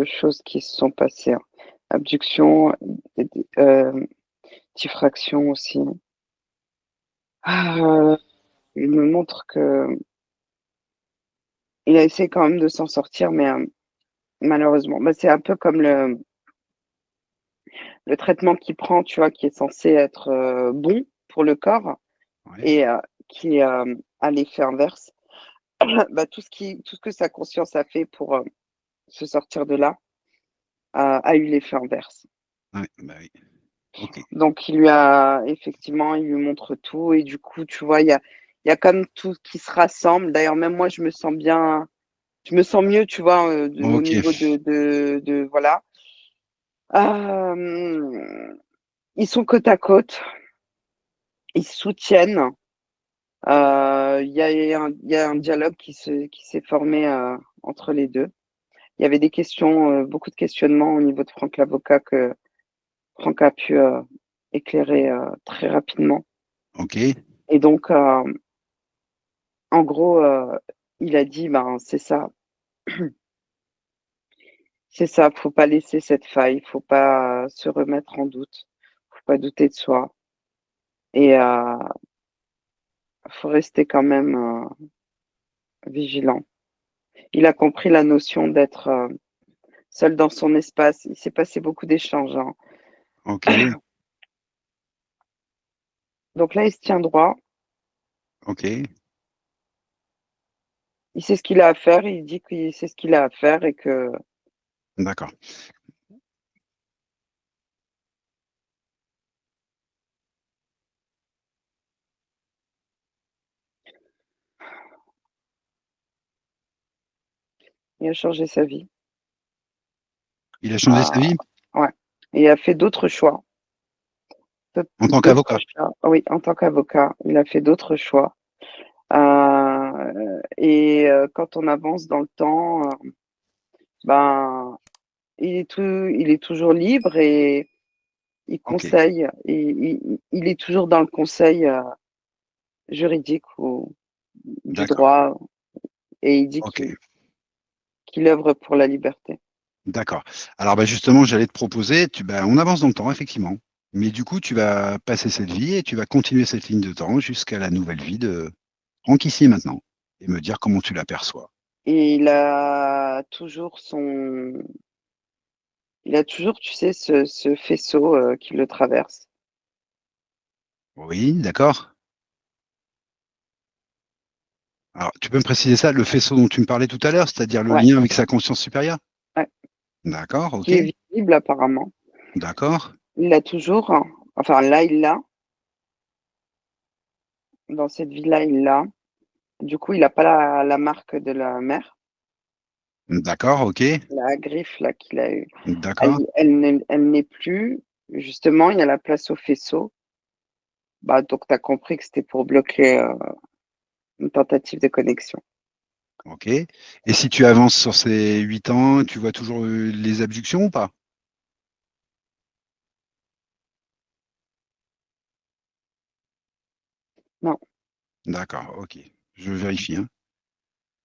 choses qui se sont passées, hein. Abduction, diffraction aussi. Ah, il me montre que il a essayé quand même de s'en sortir, mais malheureusement, bah, c'est un peu comme le traitement qu'il prend, tu vois, qui est censé être bon pour le corps Ouais. et qui a l'effet inverse. Bah, tout ce que sa conscience a fait pour se sortir de là a eu l'effet inverse. Ouais, bah oui. Ok. Donc, effectivement, il lui montre tout et du coup, tu vois, il y a comme tout qui se rassemble. D'ailleurs, même moi, je me sens mieux, tu vois, au Ok. niveau voilà. Euh, Ils sont côte à côte, ils se soutiennent. Il y a un dialogue qui s'est formé entre les deux. Il y avait des questions, beaucoup de questionnements au niveau de Franck l'avocat que Franck a pu éclairer très rapidement. Ok, Et donc, en gros, il a dit, ben, c'est ça, faut pas laisser cette faille, faut pas se remettre en doute, faut pas douter de soi et faut rester quand même vigilant. Il a compris la notion d'être seul dans son espace. Il s'est passé beaucoup d'échanges, hein. ok, Donc là, il se tient droit, ok, il sait ce qu'il a à faire, il dit qu'il sait ce qu'il a à faire et que d'accord. il a changé sa vie. Il a changé sa Ah, vie ouais. Et il a fait d'autres choix. en tant D'autres qu'avocat. choix. Oui, en tant qu'avocat, il a fait d'autres choix. Et quand on avance dans le temps, ben, il est toujours libre et il Ok, conseille. Et il est toujours dans le conseil juridique ou du d'accord. droit et il dit Ok, qu'il œuvre pour la liberté. d'accord. Alors bah, justement, j'allais te proposer, on avance dans le temps, effectivement. Mais du coup, tu vas passer cette vie et tu vas continuer cette ligne de temps jusqu'à la nouvelle vie de Franck ici et maintenant. Et me dire comment tu l'aperçois. Et il a toujours, tu sais, ce faisceau qui le traverse. Oui, d'accord. Alors, tu peux me préciser ça, le faisceau dont tu me parlais tout à l'heure, c'est-à-dire le Ouais, lien avec sa conscience supérieure? ouais. D'accord, ok, Qui est visible apparemment. d'accord, Il l'a toujours, hein. Enfin là, il l'a. Dans cette vie-là, il l'a. Du coup, il n'a pas la marque de la mère. d'accord, ok, La griffe là qu'il a eue. d'accord, Elle n'est plus. Justement, il y a la place au faisceau. Bah, donc, tu as compris que c'était pour bloquer une tentative de connexion. ok. Et si tu avances sur ces 8 ans, tu vois toujours les abductions ou pas? Non, D'accord, ok. Je vérifie, hein.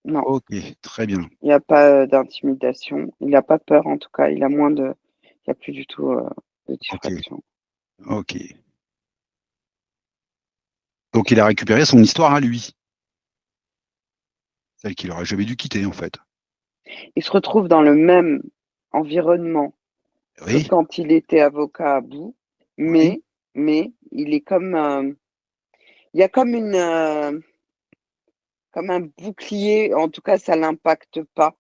non. Ok, très bien. Il n'y a pas d'intimidation. Il n'a pas peur, en tout cas. Il a moins de. Il n'y a plus du tout de Ok, distraction. ok. Donc il a récupéré son histoire à lui, celle qu'il aurait jamais dû quitter en fait. Il se retrouve dans le même environnement que Oui, quand il était avocat à bout, oui, mais il est comme. Il y a comme un bouclier, en tout cas, ça l'impacte pas.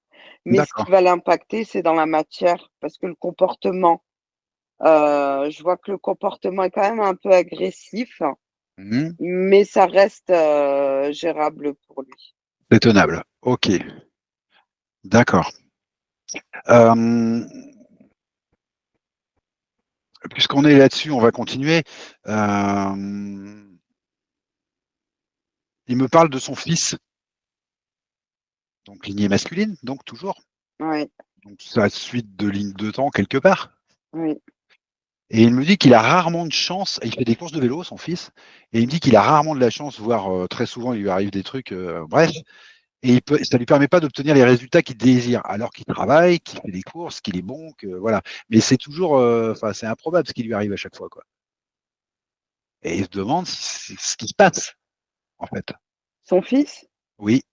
Mais ce qui d'accord. va l'impacter, c'est dans la matière, parce que le comportement, je vois que le comportement est quand même un peu agressif, Mhm. mais ça reste gérable pour lui. C'est tenable. Ok, d'accord. Euh, Puisqu'on est là-dessus, on va continuer. Euh, il me parle de son fils, donc lignée masculine, donc toujours. Oui, Donc sa suite de lignes de temps quelque part. oui. Et il me dit qu'il a rarement de chance. Il fait des courses de vélo, son fils, et il me dit qu'il a rarement de la chance, voire très souvent, il lui arrive des trucs. Bref, et ça lui permet pas d'obtenir les résultats qu'il désire, alors qu'il travaille, qu'il fait des courses, qu'il est bon, que voilà. Mais c'est toujours, enfin, c'est improbable ce qui lui arrive à chaque fois, quoi. Et il se demande si c'est ce qui se passe, en fait. Son fils, Oui,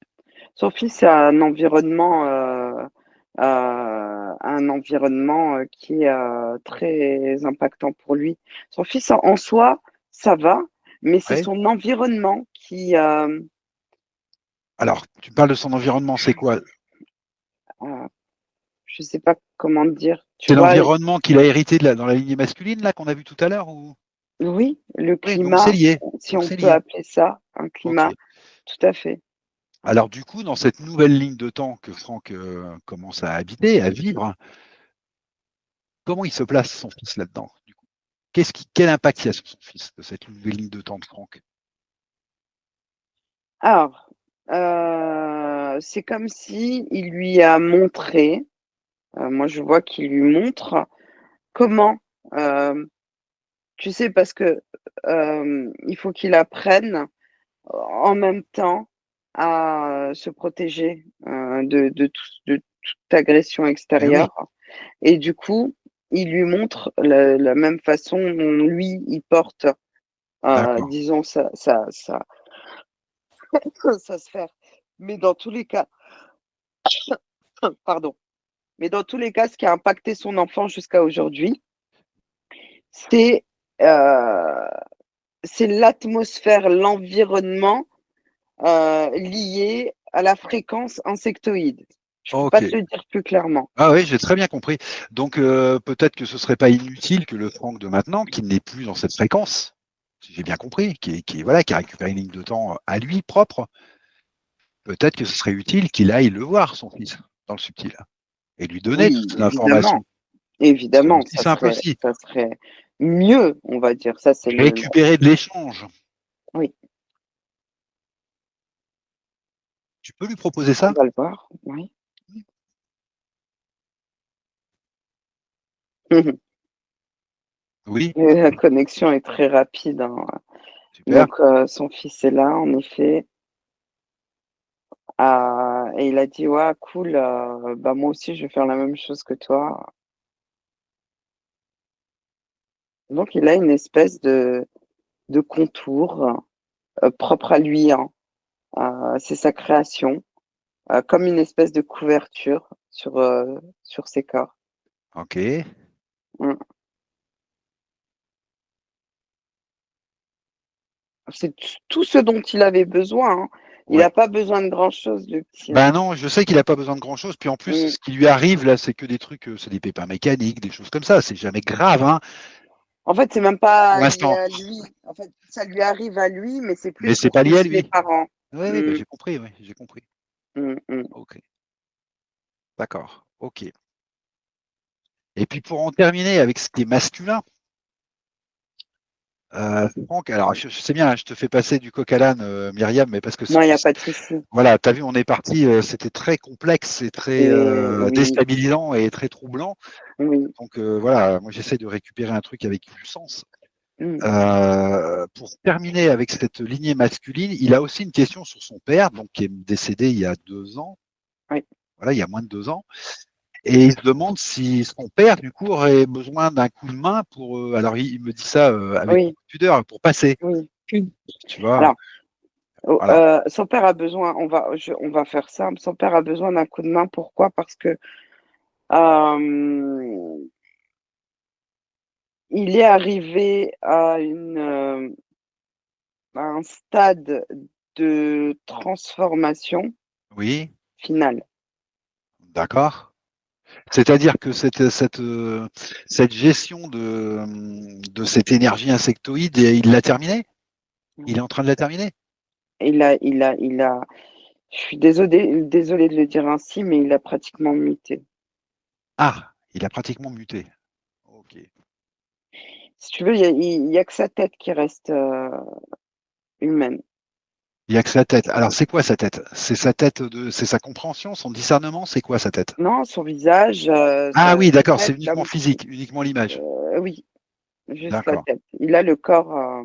son fils a un environnement qui est très impactant pour lui. Son fils en soi, ça va, mais c'est ouais. son environnement qui, Alors, tu parles de son environnement, c'est quoi? euh, je sais pas comment dire. Tu C'est vois, l'environnement qu'il a hérité dans la lignée masculine, là, qu'on a vu tout à l'heure, ou? oui, le Oui, donc c'est climat, lié. si Donc on c'est peut lié. appeler ça un Ok. climat, tout à fait. Alors du coup, dans cette nouvelle ligne de temps que Franck commence à habiter, à vivre, comment il se place son fils là-dedans, du coup? Quel impact il y a sur son fils de cette nouvelle ligne de temps de Franck? Alors, c'est comme si il lui a montré, moi je vois qu'il lui montre comment, hem, tu sais parce que, il faut qu'il apprenne en même temps à se protéger, de toute agression Eh oui, extérieure et du coup, il lui montre la même façon dont lui, il porte, d'accord. disons sa sphère. Mais dans tous les cas pardon, mais dans tous les cas, ce qui a impacté son enfant jusqu'à aujourd'hui, c'est, heu, c'est l'atmosphère, l'environnement, lié à la fréquence insectoïde. Je peux pas OK. te le dire plus clairement. Ah oui, j'ai très bien compris. Donc peut-être que ce serait pas inutile que le Franck de maintenant, qui n'est plus dans cette fréquence, si j'ai bien compris, voilà, qui a récupéré une ligne de temps à lui propre, peut-être que ce serait utile qu'il aille le voir, son fils, dans le subtil, et lui donner Oui, toutes ces informations. évidemment, C'est évidemment, aussi simple aussi. ça serait mieux, on va dire. Ça, c'est le Récupérer de l'échange. oui, Tu peux lui proposer on ça? va le voir, oui. Mmh. Oui, Et la connexion est très rapide, hein, super. donc son fils est là, en effet, et il a dit: «Ouais, cool, bah, moi aussi, je vais faire la même chose que toi». Donc il a une espèce de contour, propre à lui, hein, c'est sa création, comme une espèce de couverture sur ses corps. OK. Mmh. C'est tout ce dont il avait besoin, hein. Il Ouais. a pas besoin de grand chose, le petit, hein. Ben non, je sais qu'il a pas besoin de grand-chose. Puis en plus, Mmh. ce qui lui arrive là, c'est que des trucs, c'est des pépins mécaniques, des choses comme ça. C'est jamais grave, hein, En fait, c'est même pour pas lié l'instant. à lui. En fait, ça lui arrive à lui, mais c'est Mais plus c'est pour pas lié à toucher les lui. parents. Oui, oui, bah, Mmh, j'ai compris, oui, j'ai compris. mmh, mmh. OK, d'accord, OK. Et puis pour en terminer avec ce qui est masculin, Franck, alors je sais bien, hein, je te fais passer du coq à l'âne, Myriam, mais parce que Non, il y a pas de souci. voilà, tu as vu, on est parti, c'était très complexe et très C'est oui, déstabilisant et très troublant. oui. Donc voilà, moi j'essaie de récupérer un truc avec du sens. Mmh. Pour terminer avec cette lignée masculine, il a aussi une question sur son père, donc qui est décédé il y a 2 ans. Oui, Voilà, il y a moins de 2 ans. Et il se demande si son père, du coup, aurait besoin d'un coup de main pour. Alors, il me dit ça avec oui, beaucoup de pudeur, pour passer. oui. Tu vois, Alors, oh, voilà. son père a besoin on va faire simple, son père a besoin d'un coup de main. Pourquoi? Parce que, hem, il est arrivé à un stade de transformation Oui, finale. d'accord. C'est-à-dire que cette gestion de cette énergie insectoïde, il l'a terminée. Il est en train de la terminer. Il a je suis désolée de le dire ainsi, mais il a pratiquement muté. Ah, il a pratiquement muté. Ok. Si tu veux, il y a que sa tête qui reste, humaine. Il n'y a que sa tête. Alors, c'est quoi sa tête? C'est sa compréhension, son discernement, c'est quoi sa tête? Non, son visage, Ah sa oui, d'accord, c'est tête, uniquement physique, uniquement l'image. oui, juste la D'accord. tête. Il a le corps,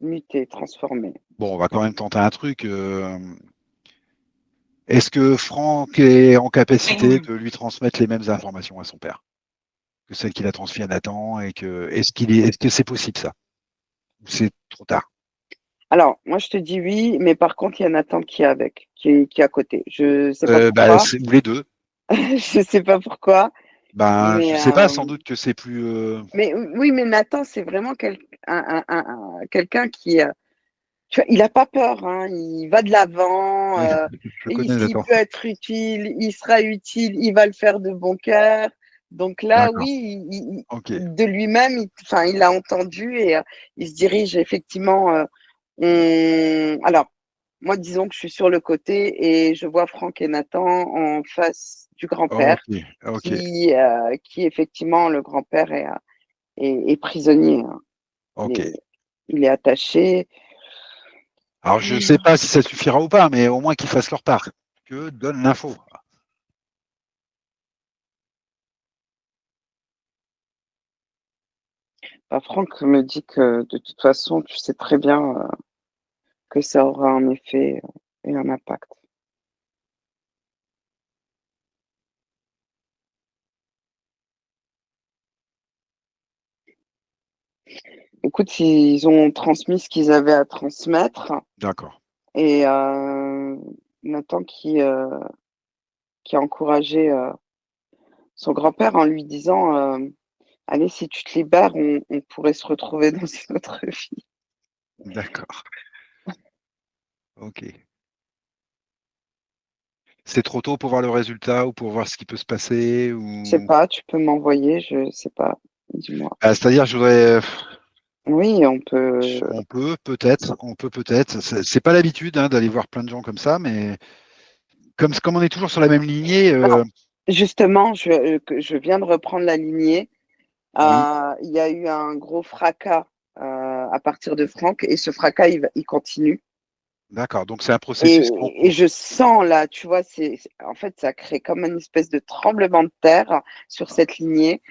muté, transformé. Bon, on va quand même tenter un truc. Est-ce que Franck est en capacité de lui transmettre les mêmes informations à son père que celles qu'il a transmises à Nathan et que est-ce que c'est possible ça? Ou c'est trop tard? Alors, moi, je te dis oui, mais par contre, il y a Nathan qui est avec, qui est à côté. Je sais pas pourquoi, C'est ou les deux. je sais pas pourquoi, Ben, mais je sais pas, sans doute que c'est plus. oui, mais Nathan, c'est vraiment quelqu'un qui, tu vois, il a pas peur, hein, il va de l'avant, Oui, je le et connais, s'il Nathan. peut être utile, il sera utile, il va le faire de bon cœur. Donc là, D'accord. oui, Ok. de lui-même, enfin, il a entendu et il se dirige effectivement. Alors, moi, disons que je suis sur le côté et je vois Franck et Nathan en face du Ok. grand-père, Ok. qui effectivement, le grand-père est prisonnier, hein. Il Ok. est, il est attaché. Alors, je ne sais pas si ça suffira ou pas, mais au moins qu'ils fassent leur part, que donne l'info. Bah, Franck me dit que de toute façon, tu sais très bien que ça aura un effet et un impact. Écoute, ils ont transmis ce qu'ils avaient à transmettre D'accord. et Nathan qui a encouragé son grand-père en lui disant allez, si tu te libères, on pourrait se retrouver dans une autre vie. D'accord. Ok. C'est trop tôt pour voir le résultat ou pour voir ce qui peut se passer Je sais ou... pas, tu peux m'envoyer, je sais pas, dis-moi. C'est-à-dire, je voudrais. Oui, on peut. On peut peut-être. C'est pas l'habitude hein, d'aller voir plein de gens comme ça, mais comme on est toujours sur la même lignée, Non, justement, je viens de reprendre la lignée. oui, Il y a eu un gros fracas à partir de Franck et ce fracas, il continue. d'accord. Donc c'est un processus qui est en Et cours. je sens là, tu vois, en fait, ça crée comme une espèce de tremblement de terre sur cette lignée.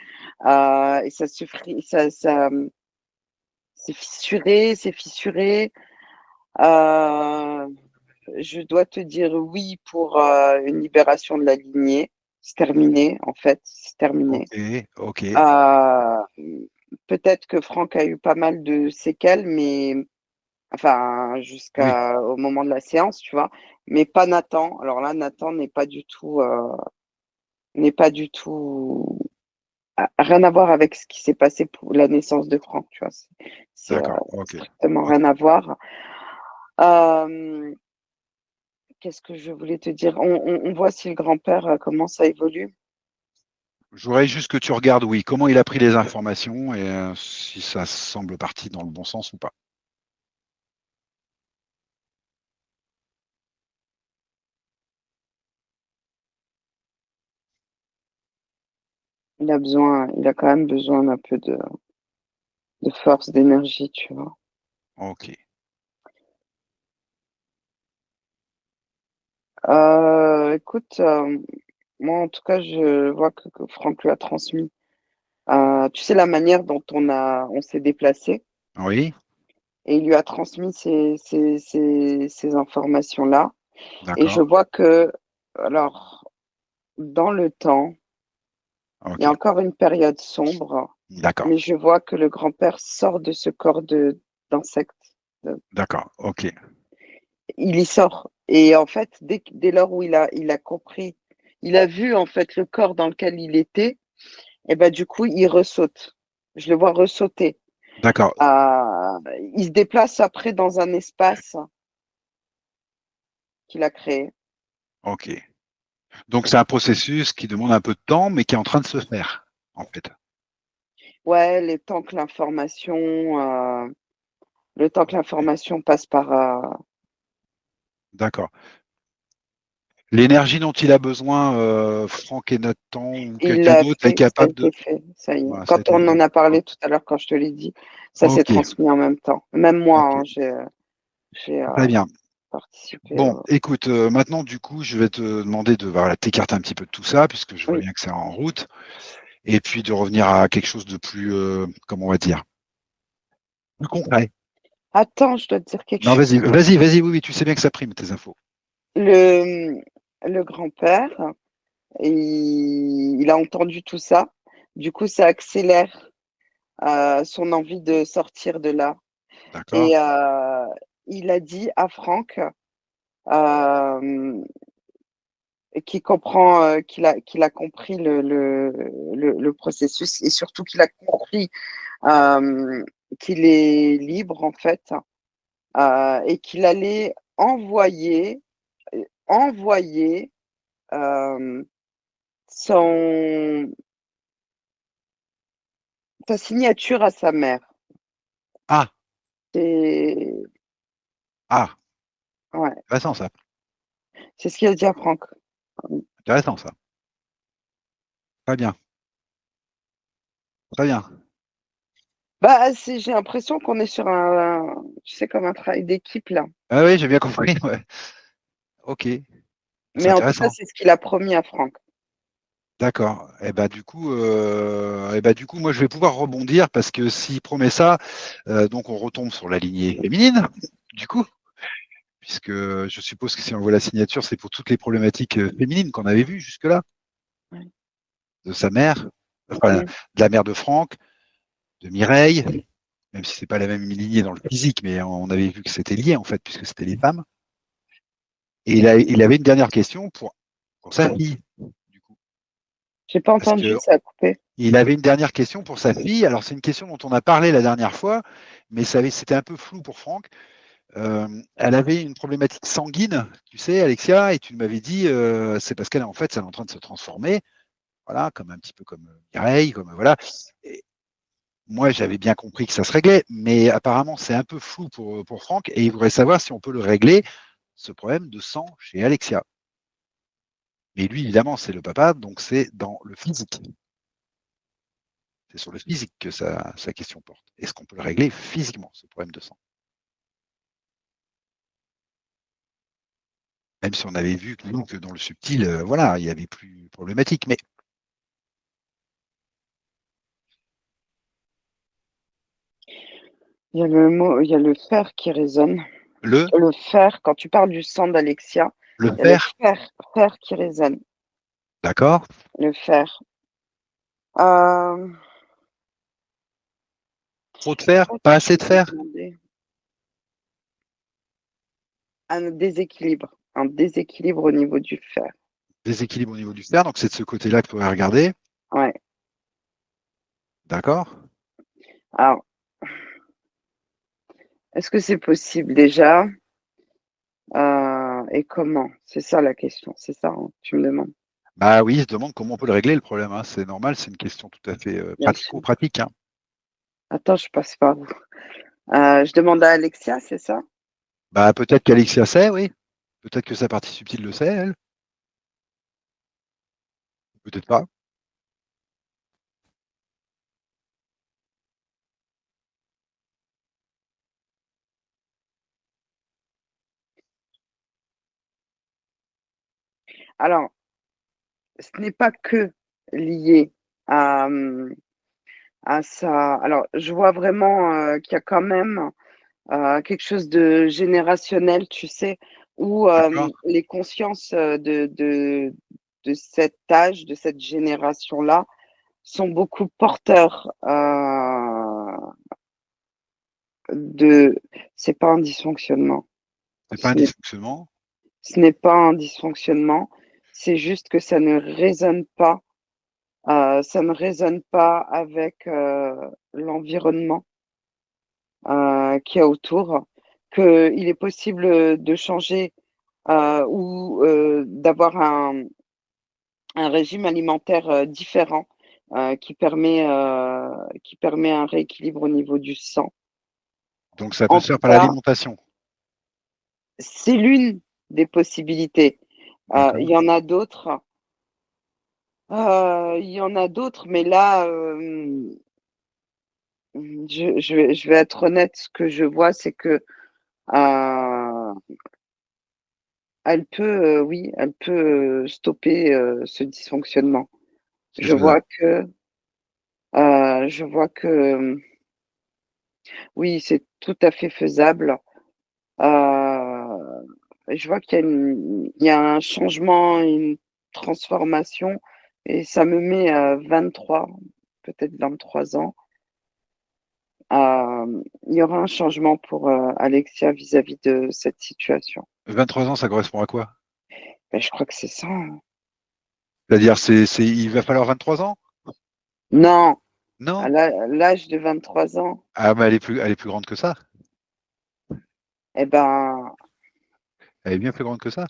Et c'est fissuré, c'est fissuré. Euh, je dois te dire oui pour une libération de la lignée. C'est terminé, en fait, c'est terminé. Ok, ok, Euh, Peut-être que Franck a eu pas mal de séquelles, mais enfin, oui, jusqu'au moment de la séance, tu vois, mais pas Nathan. Alors là, Nathan n'est pas du tout, rien à voir avec ce qui s'est passé pour la naissance de Franck, tu vois. C'est d'accord, ok, strictement ok. rien à voir. Euh, Qu'est-ce que je voulais te dire? On voit si le grand-père, comment ça évolue. Je voudrais juste que tu regardes, oui, comment il a pris les informations et si ça semble parti dans le bon sens ou pas. Il a quand même besoin d'un peu de force, d'énergie, tu vois. Ok, Écoute, moi, en tout cas, je vois que Franck lui a transmis. Tu sais, la manière dont on s'est déplacé oui, et il lui a transmis ces informations-là. Et je d'accord, vois que, alors, dans le temps, il y ok, a encore une période sombre, d'accord, mais je vois que le grand-père sort de ce corps d'insecte. d'accord, ok, Il y sort. Et en fait, dès lors où il a compris, il a vu en fait le corps dans lequel il était, et ben du coup, il ressaute. Je le vois ressauter. d'accord, Il se déplace après dans un espace qu'il a créé. ok. Donc c'est un processus qui demande un peu de temps, mais qui est en train de se faire, en fait. Ouais, le temps que l'information passe par. D'accord. L'énergie dont il a besoin, Franck et Nathan ou Il quelqu'un l'a d'autre est fait, ça a capable de. été fait, ça y est. Voilà, ça a Quand été. on en a parlé tout à l'heure, quand je te l'ai dit, ça s'est Ok, transmis en même temps. Même moi, ok, hein, j'ai très bien. participé. Bon, écoute, maintenant, du coup, je vais te demander de voilà, t'écarter un petit peu de tout ça, puisque je vois Oui. bien que c'est en route, et puis de revenir à quelque chose de plus, comment on va dire, plus concret. Attends, je dois te dire quelque Non, vas-y, chose. vas-y, vas-y, oui, oui, tu sais bien que ça prime tes infos. Le, le grand-père, il a entendu tout ça. Du coup, ça accélère son envie de sortir de là. D'accord? Et il a dit à Franck euh, qui comprend, qu'il a compris le processus et surtout qu'il a compris euh, qu'il est libre en fait et qu'il allait envoyer euh, son, sa signature à sa mère. Ah, C'est ah, ouais, intéressant ça, c'est ce qu'il a dit à Franck. intéressant ça. Très bien, très bien. Bah, j'ai l'impression qu'on est sur tu sais, comme un travail d'équipe là. Ah oui, j'ai bien compris. Ouais. Ok, c'est Mais en tout cas, intéressant. c'est ce qu'il a promis à Franck. D'accord. Et bah, du coup, moi, je vais pouvoir rebondir parce que s'il promet ça, donc on retombe sur la lignée féminine, du coup, puisque je suppose que si on voit la signature, c'est pour toutes les problématiques féminines qu'on avait vues jusque-là, Ouais. de sa mère, enfin, Mm. de la mère de Franck, de Mireille, même si c'est pas la même lignée dans le physique, mais on avait vu que c'était lié en fait, puisque c'était les femmes. Et il avait une dernière question pour sa fille, du coup, J'ai pas parce entendu, que ça a coupé. il avait une dernière question pour sa fille. Alors, c'est une question dont on a parlé la dernière fois, mais c'était un peu flou pour Franck. Elle avait une problématique sanguine, tu sais, Alexia, et tu m'avais dit, c'est parce qu'elle, en fait, elle est en train de se transformer, voilà, comme un petit peu comme Mireille, comme voilà. Et moi, j'avais bien compris que ça se réglait, mais apparemment, c'est un peu flou pour Franck, et il voudrait savoir si on peut le régler, ce problème de sang chez Alexia. Mais lui, évidemment, c'est le papa, donc c'est dans le physique. C'est sur le physique que sa question porte. Est-ce qu'on peut le régler physiquement, ce problème de sang? Même si on avait vu que, nous, que dans le subtil, voilà, il y avait plus problématique. Mais Il y a le fer qui résonne. le, Le fer, quand tu parles du sang d'Alexia, le il y a le fer, fer qui résonne. d'accord. Le fer. Euh, Trop de fer, Quoi pas que assez je de voulais fer, demander? Un déséquilibre. Un déséquilibre au niveau du fer. déséquilibre au niveau du fer. Donc c'est de ce côté-là qu'il faudrait regarder. Ouais. D'accord. Alors, est-ce que c'est possible déjà? Et comment? C'est ça la question. C'est ça, hein, tu me demandes. Bah oui, il se demande comment on peut le régler le problème, hein. C'est normal, c'est une question tout à fait Bien sûr. pratico-pratique, hein. Attends, je passe par où? Je demande à Alexia, c'est ça? Bah peut-être qu'Alexia sait, oui. Peut-être que sa partie subtile le sait, elle. Peut-être pas. Alors, ce n'est pas que lié à, ça. Alors, je vois vraiment qu'il y a quand même quelque chose de générationnel, tu sais, où D'accord. les consciences de cet âge, de cette génération-là, sont beaucoup porteurs de. C'est pas un dysfonctionnement. C'est pas un Ce n'est, dysfonctionnement. ce n'est pas un dysfonctionnement. C'est juste que ça ne résonne pas. Ça ne résonne pas avec l'environnement qu'il y a autour. Qu'il est possible de changer ou d'avoir un régime alimentaire différent qui permet un rééquilibre au niveau du sang. Donc ça peut En se tout faire par cas, l'alimentation. c'est l'une des possibilités. Il D'accord. y en a d'autres. Il y en a d'autres, mais là, je vais être honnête. Ce que je vois, c'est que euh, elle peut, oui, elle peut stopper ce dysfonctionnement. C'est Je vois faisable. que, je vois que oui, c'est tout à fait faisable. Je vois qu'il y a il y a un changement, une transformation, et ça me met à 23, peut-être 23 ans. Il y aura un changement pour Alexia vis-à-vis de cette situation. 23 ans, ça correspond à quoi? Ben, je crois que c'est ça, hein. C'est-à-dire, il va falloir 23 ans? Non, à Non? l'âge de 23 ans, Ah, mais elle est plus grande que ça. eh ben, Elle est bien plus grande que ça.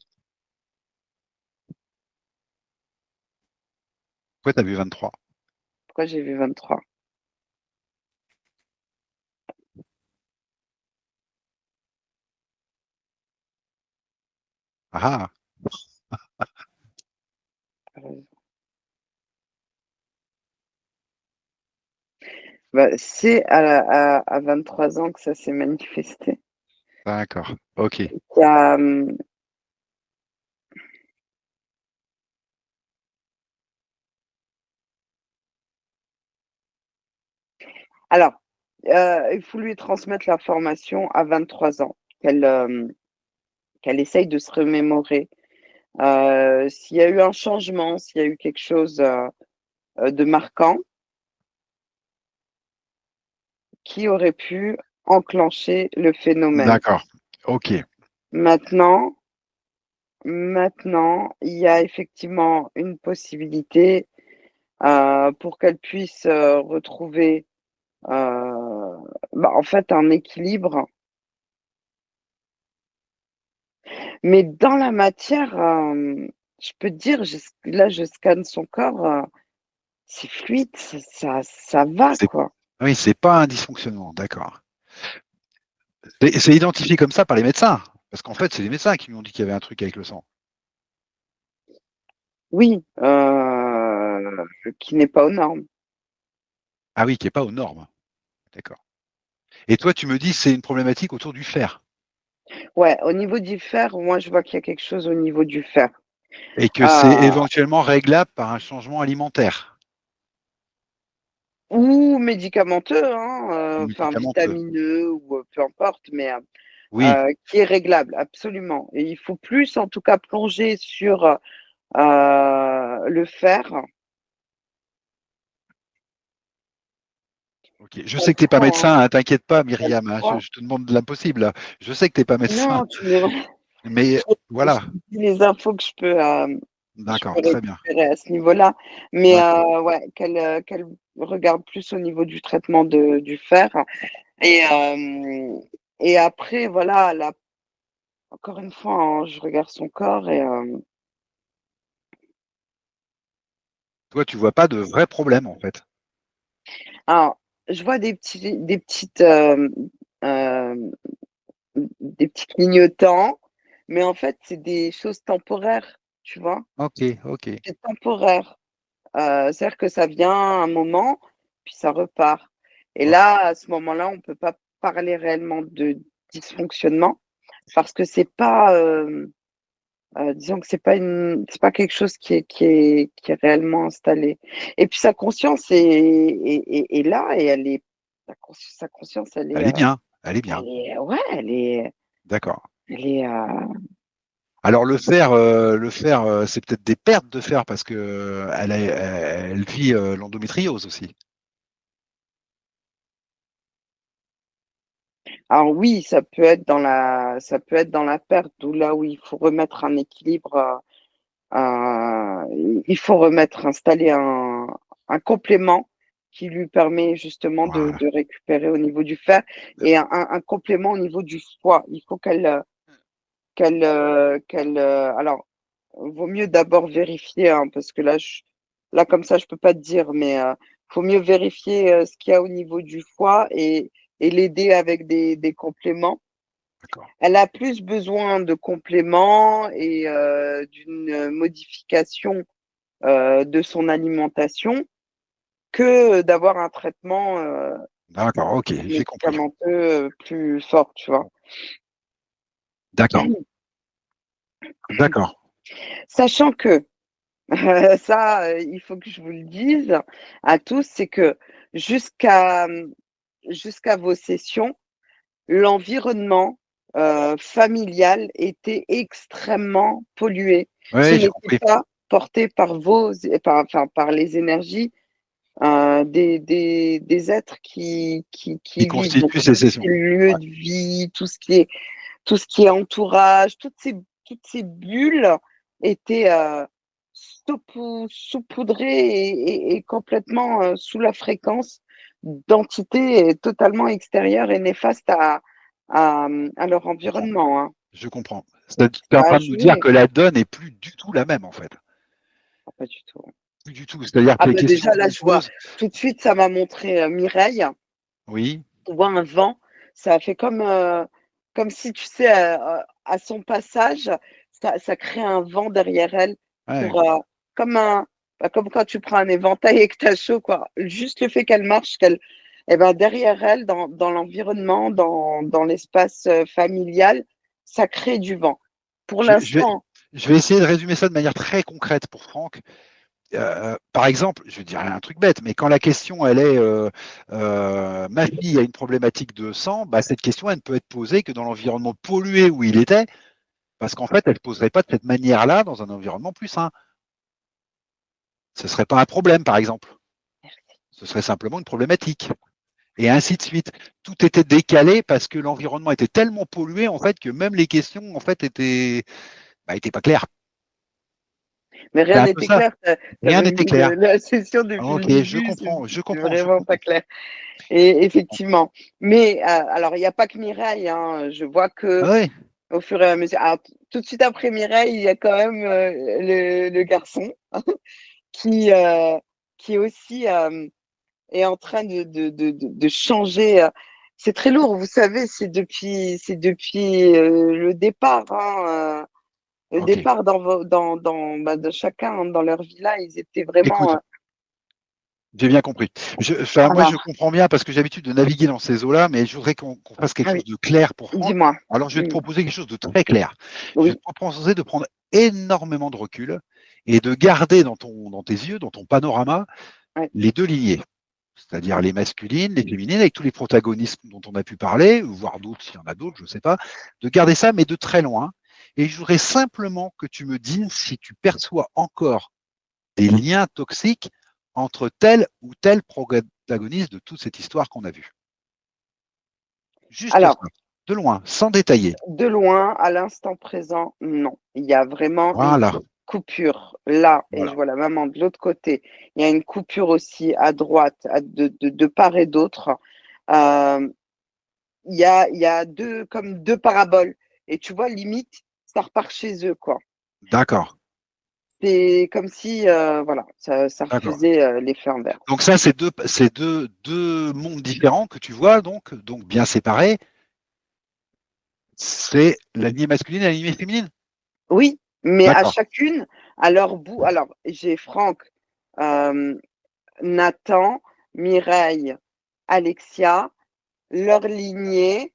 Pourquoi t'as vu 23? pourquoi j'ai vu 23? Ah, Bah, c'est à 23 ans que ça s'est manifesté. D'accord, ok. Il y a, alors, il faut lui transmettre l'information à 23 ans, qu'elle essaye de se remémorer. S'il y a eu un changement, s'il y a eu quelque chose, de marquant qui aurait pu enclencher le phénomène. D'accord, ok. Maintenant maintenant, il y a effectivement une possibilité, pour qu'elle puisse, retrouver, bah, en fait, un équilibre. Mais dans la matière, je peux te dire, je scanne son corps, c'est fluide, ça va, C'est quoi. Oui, c'est pas un dysfonctionnement, d'accord. C'est identifié comme ça par les médecins, parce qu'en fait, c'est les médecins qui lui ont dit qu'il y avait un truc avec le sang. Oui, qui n'est pas aux normes. Ah oui, qui est pas aux normes, d'accord. Et toi, tu me dis c'est une problématique autour du fer Ouais, au niveau du fer, moi, je vois qu'il y a quelque chose au niveau du fer. et que c'est Heu, éventuellement réglable par un changement alimentaire ou médicamenteux, hein, ou enfin médicamenteux. vitamineux ou, peu importe, mais, Oui, qui est réglable, absolument. Et il faut plus, en tout cas, plonger sur, le fer. ok. Je sais que tu n'es pas Comprends, hein, médecin, hein, t'inquiète pas, tu as le Myriam, hein, je, droit. je te demande de l'impossible, là. Je sais que tu n'es pas médecin, Non, tu me mais je voilà. te dis les infos que je D'accord, peux très bien. récupérer à ce niveau-là. Mais, D'accord. ouais, qu'elle regarde plus au niveau du traitement du fer. Et, et après, voilà, là, encore une fois, hein, je regarde son corps et, Toi, tu vois pas de vrais problèmes, en fait. alors, je vois hem, des petits clignotants, mais en fait, c'est des choses temporaires, tu vois? Ok, ok. C'est temporaire. C'est-à-dire que ça vient un moment, puis ça repart. Et Ok. là, à ce moment-là, on peut pas parler réellement de dysfonctionnement parce que c'est pas, disons que c'est pas quelque chose qui est réellement installé. Et puis sa conscience est là et elle est sa conscience, Elle est bien, elle est bien. ouais, D'accord. elle est, Alors le fer, c'est peut-être des pertes de fer parce que elle vit l'endométriose aussi. alors oui, ça peut être dans la perte, d'où là où il faut remettre un équilibre, il faut installer un complément qui lui permet justement de Voilà. de récupérer au niveau du fer et un complément au niveau du foie. Il faut alors, vaut mieux d'abord vérifier, hein, parce que là, comme ça, je peux pas te dire, mais, faut mieux vérifier, ce qu'il y a au niveau du foie et l'aider avec des compléments. D'accord. Elle a plus besoin de compléments et, d'une modification, de son alimentation que d'avoir un traitement, D'accord, ok, j'ai compris. médicamenteux, plus fort, tu vois? D'accord, d'accord. Sachant que, ça, il faut que je vous le dise à tous, c'est que jusqu'à, jusqu'à vos sessions, l'environnement, familial était extrêmement pollué. Ce Oui, j'ai n'était compris. pas porté par par les énergies, des êtres qui Qui y vivent. Donc constitue ces tout ce qui sessions. est lieu Ouais, de vie, tout ce qui est entourage, toutes ces bulles étaient, saupoudrées et complètement, sous la fréquence d'entités totalement extérieures et néfastes à leur je comprends. environnement, hein. Je comprends. Tu es en Ça a train de nous dire joué. que la donne est plus du tout la même, en fait. Ah, pas du tout. Plus du tout. C'est-à-dire que Ah les bah, questions déjà que là, l'on je vois pose, tout de suite, ça m'a montré, Mireille. oui, On voit un vent, ça a fait comme si, tu sais, à son passage, ça crée un vent derrière elle ouais, pour, comme un bah, comme quand tu prends un éventail et que tu as chaud, quoi. Juste le fait qu'elle marche, qu'elle Et ben derrière elle, dans l'environnement, dans l'espace familial, ça crée du vent. Pour Je, je vais, l'instant, je vais essayer de résumer ça de manière très concrète pour Franck. Par exemple, je vais dire un truc bête, mais quand la question elle est ma fille a une problématique de sang, bah, cette question elle ne peut être posée que dans l'environnement pollué où il était, parce qu'en fait elle ne poserait pas de cette manière-là dans un environnement plus sain. Ce ne serait pas un problème, par exemple. Ce serait simplement une problématique. Et ainsi de suite. Tout était décalé parce que l'environnement était tellement pollué en fait que même les questions en fait étaient pas claires. mais C'est rien un peu n'était ça. clair. Tu Rien avais n'était vu clair. la session depuis le Ok, début, je c'est comprends, je vraiment pas comprends. clair. Et effectivement. Mais alors, il n'y a pas que Mireille, hein. Je vois Ah que ouais, au fur et à mesure. Alors, tout de suite après Mireille, il y a quand même le garçon qui, euh, qui aussi est en train de changer. C'est très lourd, vous savez, c'est depuis le départ. Hein, le ok. départ de chacun hein, dans leur vie là, ils étaient vraiment. Écoute, j'ai bien compris. Enfin, moi, Voilà. je comprends bien parce que j'ai l'habitude de naviguer dans ces eaux-là, mais je voudrais qu'on fasse quelque Ah chose oui, de clair pour Franck. dis-moi. Alors, je vais te Mm. proposer quelque chose de très clair. Je vais te Oui, proposer de prendre énormément de recul et de garder dans tes yeux, dans ton panorama, ouais. les deux lignées. C'est-à-dire les masculines, les féminines, avec tous les protagonistes dont on a pu parler, voire d'autres s'il y en a d'autres, je ne sais pas, de garder ça, mais de très loin. Et je voudrais simplement que tu me dises si tu perçois encore des liens toxiques entre tel ou tel protagoniste de toute cette histoire qu'on a vue. Juste ça, Alors, de loin, sans détailler. de loin, à l'instant présent, non. Il y a vraiment une Voilà, coupure là, et je voilà. vois la maman de l'autre côté. Il y a une coupure aussi à droite, de part et d'autre. Euh, il y a comme deux paraboles. Et tu vois, limite, ça repart chez eux, quoi. D'accord, C'est comme si, voilà, ça d'accord. refaisait l'effet inverse. Donc ça, c'est deux mondes différents que tu vois, donc bien séparés. C'est la lignée masculine et la lignée féminine. Oui, mais à D'accord. chacune, à leur bout. Alors, j'ai Franck, euh, Nathan, Mireille, Alexia, leur lignée,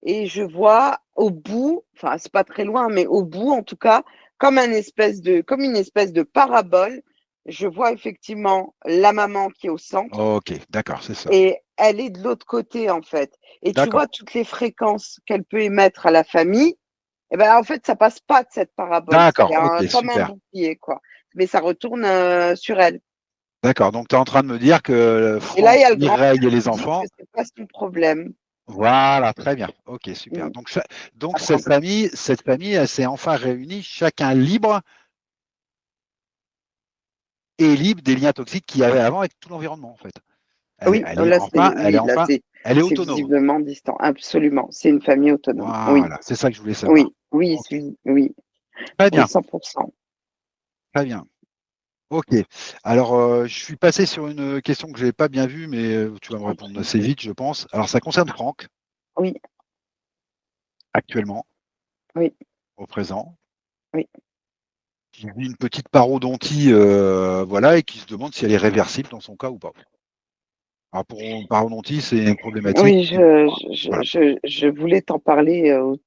et je vois au bout, enfin, c'est pas très loin, mais au bout, en tout cas, comme une espèce de parabole, je vois effectivement la maman qui est au centre Ok, d'accord, c'est ça. et elle est de l'autre côté, en fait. Et tu D'accord. vois toutes les fréquences qu'elle peut émettre à la famille, et ben, en fait, ça passe pas de cette parabole. C'est D'accord, ok, comme un super. bouclier, quoi. Mais ça retourne sur elle. D'accord, donc tu es en train de me dire que Et là, il Franck, y a le Mireille grand-père et les qui dit que enfants, c'est pas son problème. voilà, très bien. Ok, super. Mm. Donc cette famille, elle s'est enfin réunie, chacun libre et libre des liens toxiques qu'il y avait avant avec tout l'environnement, en fait. Elle est, Oui, elle est là, enfin, elle est oui, là, enfin, elle est c'est autonome. visiblement distant. Absolument. C'est une famille autonome. Oui, Voilà, c'est ça que je voulais savoir. oui, oui, Ok, oui, oui, très oui, bien, 100%. très bien. Ok. Alors, je suis passé sur une question que je n'avais pas bien vue, mais tu vas me répondre Après. assez vite, je pense. Alors, ça concerne Franck, Oui, actuellement, oui, au présent, oui. qui vit une petite parodontie, voilà, et qui se demande si elle est réversible dans son cas ou pas. Alors, pour une parodontie, c'est une problématique Oui, qui, voilà. je voulais t'en parler au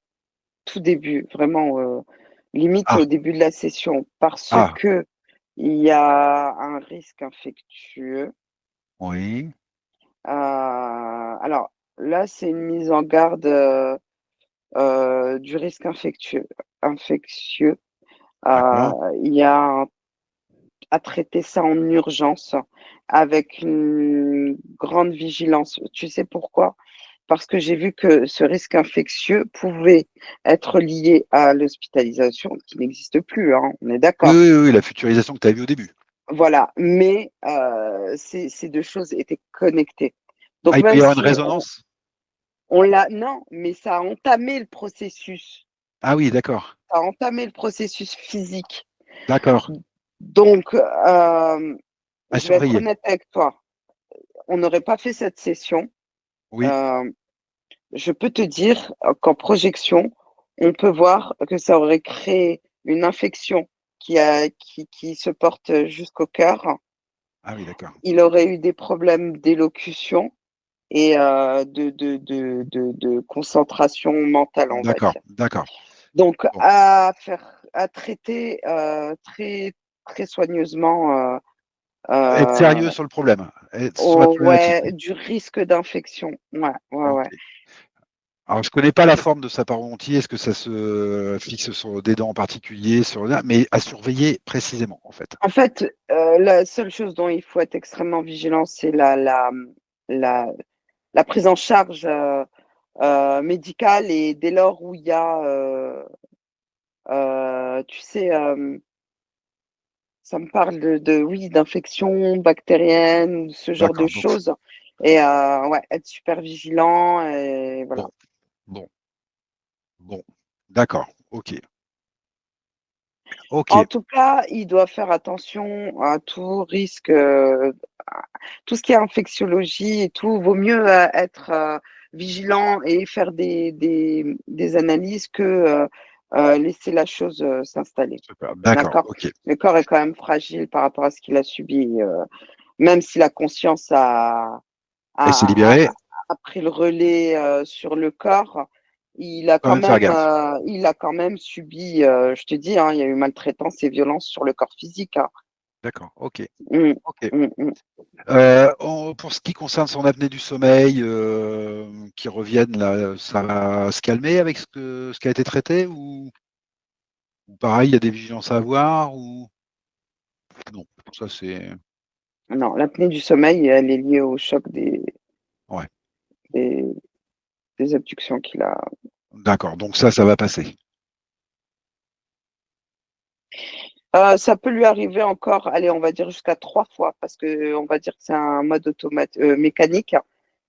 tout début, vraiment, limite Ah, au début de la session, parce ah, que il y a un risque infectieux. oui, Alors là, c'est une mise en garde du risque infectieux. d'accord. Il y a à traiter ça en urgence avec une grande vigilance. Tu sais pourquoi? Parce que j'ai vu que ce risque infectieux pouvait être lié à l'hospitalisation, qui n'existe plus, hein, on est Oui, d'accord. oui, oui, la futurisation que tu as vue au début. Voilà, mais ces deux choses étaient connectées. Ah, Donc il peut même y avoir une si résonance? on l'a, non, mais ça a entamé le processus. Ah oui, d'accord, Ça a entamé le processus physique. d'accord. Donc, À je vais être surveiller. honnête avec toi. On n'aurait pas fait cette session. Oui, Euh, je peux te dire qu'en projection, on peut voir que ça aurait créé une infection qui se porte jusqu'au cœur. ah oui, d'accord. Il aurait eu des problèmes d'élocution. et de concentration mentale, on va D'accord, dire. d'accord. Donc, Bon. à traiter très, très soigneusement Être sérieux sur le problème, être sur la problématique. ouais, du risque d'infection. Ouais, ouais, Ok. ouais. Alors, je connais pas la forme de sa parodontie. Est-ce que ça se fixe sur des dents en particulier, mais à surveiller précisément, en fait. En fait, la seule chose dont il faut être extrêmement vigilant, c'est la, la prise en charge médicale et dès lors où il y a, tu sais, ça me parle oui, d'infections bactériennes, ce genre de D'accord. Donc, choses. Et ouais, être super vigilant et voilà. bon, bon, bon. D'accord. Ok. En Ok. tout cas, il doit faire attention à tout risque, tout ce qui est infectiologie et tout. Vaut mieux être vigilant et faire des analyses que laisser la chose s'installer. Super. D'accord. D'accord? Ok. Le corps est quand même fragile par rapport à ce qu'il a subi, même si la conscience Et c'est a, libéré. a- a pris le relais sur le corps. Quand même faire gaffe. Il a quand même subi, je te dis, hein, il y a eu maltraitance et violence sur le corps physique. Hein. D'accord. Ok. Mm, Ok. mm, mm. Pour ce qui concerne son apnée du sommeil, qui revienne là, ça va se calmer avec ce qui a été traité ou pareil, il y a des vigilances à avoir ou non, ça c'est Non, l'apnée du sommeil, elle est liée au choc ouais. des, des abductions qu'il a. D'accord, donc ça va passer. Ça peut lui arriver encore, allez, on va dire jusqu'à 3 fois, parce que on va dire que c'est un mode mécanique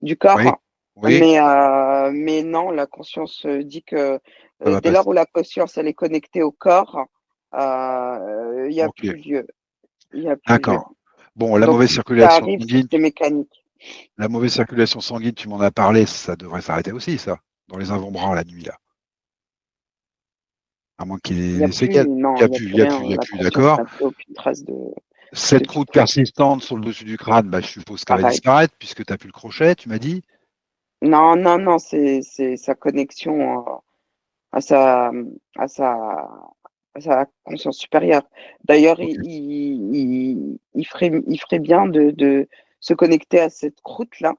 du Oui, corps. oui, Mais non, la conscience dit que ça va dès lors passer. où la conscience elle est connectée au corps, il n'y a Ok, plus lieu. Il y a plus lieu. d'accord. Bon, Donc si ça arrive, c'est que c'est mécanique. la mauvaise circulation sanguine, tu m'en as parlé, ça devrait s'arrêter aussi, ça, dans les avant-bras la nuit là. À moins qu'il y Il ait n'y a des plus, séquelles. Il non, n'y a il n'y a plus, il plus y a rien. plus, il y a La plus, conscience d'accord. n'a plus aucune trace Cette depuis croûte tout. persistante sur le dessus du crâne, bah, je suppose qu'elle va Pareil. disparaître puisque tu n'as plus le crochet, tu m'as dit. Non, non, non, c'est sa connexion à sa, à sa, à sa conscience supérieure. D'ailleurs, Ok, il ferait bien de se connecter à cette croûte-là,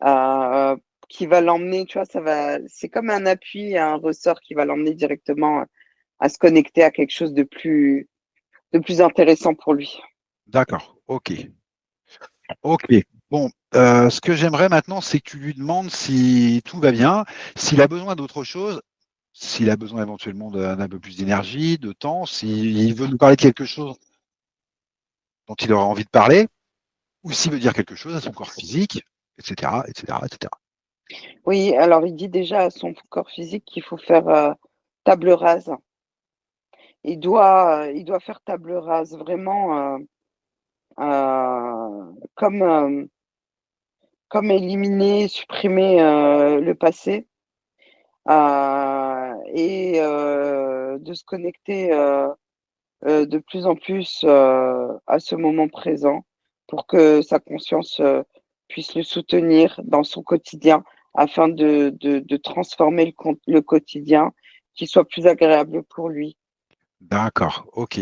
euh, qui va l'emmener, tu vois, c'est comme un appui, un ressort qui va l'emmener directement à se connecter à quelque chose de plus intéressant pour lui. d'accord, ok. Ok. Bon, ce que j'aimerais maintenant, c'est que tu lui demandes si tout va bien, s'il a besoin d'autre chose, s'il a besoin éventuellement d'un peu plus d'énergie, de temps, s'il veut nous parler de quelque chose dont il aura envie de parler, ou s'il veut dire quelque chose à son corps physique, etc., etc., etc. Oui, alors il dit déjà à son corps physique qu'il faut faire table rase. Il doit faire table rase vraiment comme, comme éliminer, supprimer le passé et de se connecter de plus en plus à ce moment présent pour que sa conscience puisse le soutenir dans son quotidien afin de transformer le quotidien qui soit plus agréable pour lui. D'accord, ok.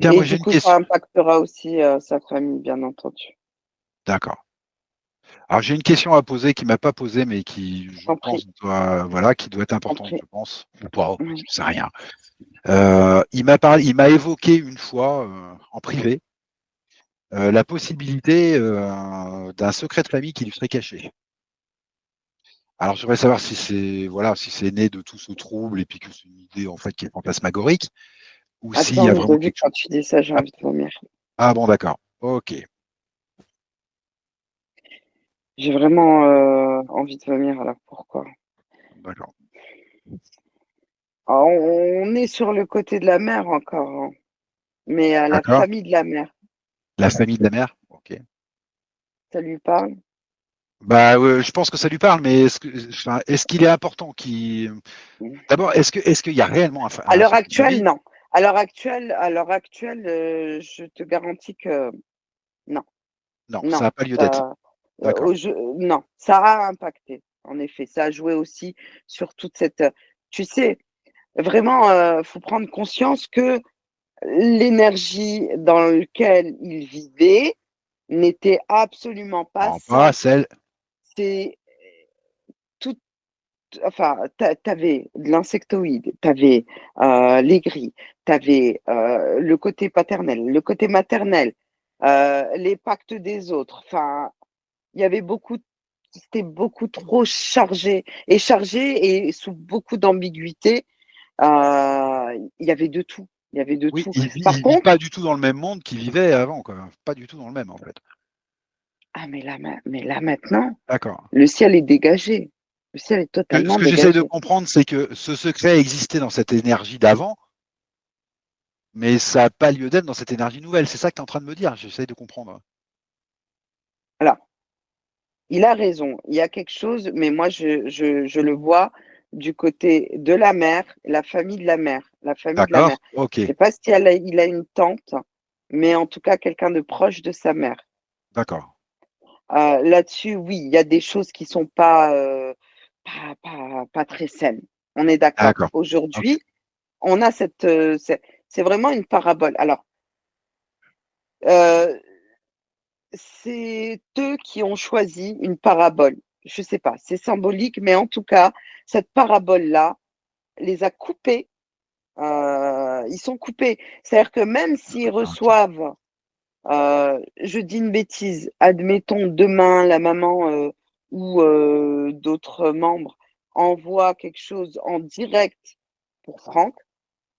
Tiens, Et moi j'ai du une coup, ça question. impactera aussi sa famille, bien entendu. D'accord. Alors j'ai une question à poser qui m'a pas posée, mais qui, je J'en pense, prie, voilà, qui doit être j'en importante, prie. je pense, ou pas, je Mhm. ne sais rien. Il m'a évoqué une fois en privé la possibilité d'un secret de famille qui lui serait caché. Alors, je voudrais savoir si c'est voilà, si c'est né de tout ce trouble et puis que c'est une idée en fait qui est fantasmagorique ou s'il y Attends, a vraiment Ludovic, quelque quand chose. tu dis ça, j'ai Ah, envie de vomir. ah bon, d'accord. Ok, J'ai vraiment envie de vomir, alors pourquoi? d'accord. Ah, on est sur le côté de la mer encore, hein, mais à la D'accord. famille de la mer, La famille de la mère. Ok. ça lui parle? Bah, je pense que ça lui parle, mais enfin, est-ce qu'il est important qui. D'abord, est-ce qu'il y a réellement À un l'heure secret de actuelle, famille? non. À l'heure actuelle, je te garantis que non, Non, ça non. n'a pas lieu d'être. Ça, D'accord. Non, ça a impacté, en effet. Ça a joué aussi sur toute cette, tu sais, vraiment, faut prendre conscience que l'énergie dans lequel il vivait n'était absolument pas En pas saine. celle. C'est tout, enfin, tu avais de l'insectoïde, tu avais, les grilles, tu avais, le côté paternel, le côté maternel, les pactes des autres. Enfin, il y avait beaucoup, c'était beaucoup trop chargé et sous beaucoup d'ambiguïté. Il y avait de tout. Il y avait de Oui, tout. Par il vit contre, pas du tout dans le même monde qu'il vivait avant, quoi. Pas du tout dans le même, en fait. ah mais là maintenant, D'accord. le ciel est dégagé. Le ciel est Ce totalement que j'essaie de dégagé. comprendre, c'est que ce secret existait dans cette énergie d'avant, mais ça n'a pas lieu d'être dans cette énergie nouvelle. C'est ça que tu es en train de me dire. J'essaie de comprendre. Alors, il a raison. Il y a quelque chose, mais moi je le vois du côté de la mère, la famille de la mère, la famille de la D'accord. mère. Ok. Je sais pas si il a une tante, mais en tout cas quelqu'un de proche de sa mère. D'accord. Là-dessus, oui, il y a des choses qui sont pas très saines. On est d'accord. D'accord. Ok. Aujourd'hui, on a c'est vraiment une parabole. Alors, euh, c'est eux qui ont choisi une parabole. Je sais pas, c'est symbolique, mais en tout cas, cette parabole-là les a coupés. Ils sont coupés. C'est-à-dire que même s'ils Ok. reçoivent, je dis une bêtise, admettons demain la maman ou d'autres membres envoient quelque chose en direct pour Franck,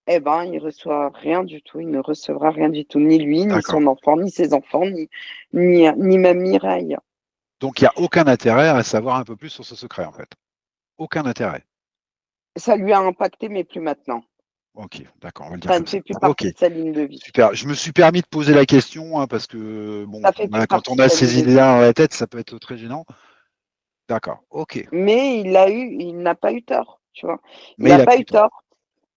eh ben, il reçoit rien du tout. Il ne recevra rien du tout, ni lui, ni D'accord. son enfant, ni ses enfants, ni même Mireille. Donc, il n'y a aucun intérêt à savoir un peu plus sur ce secret, en fait. Aucun intérêt. Ça lui a impacté, mais plus maintenant. Ok. D'accord. On va le dire Ça ne comme ça. fait plus Ok. partie de sa ligne de vie. Super. Je me suis permis de poser la question hein, parce que, bon, Ça fait plus voilà, quand on partie de a sa ligne ces de vie. idées-là dans la tête, ça peut être très gênant. D'accord. Ok. Mais il n'a pas eu tort, tu vois. Il Mais n'a il a pas plus eu tort. tort,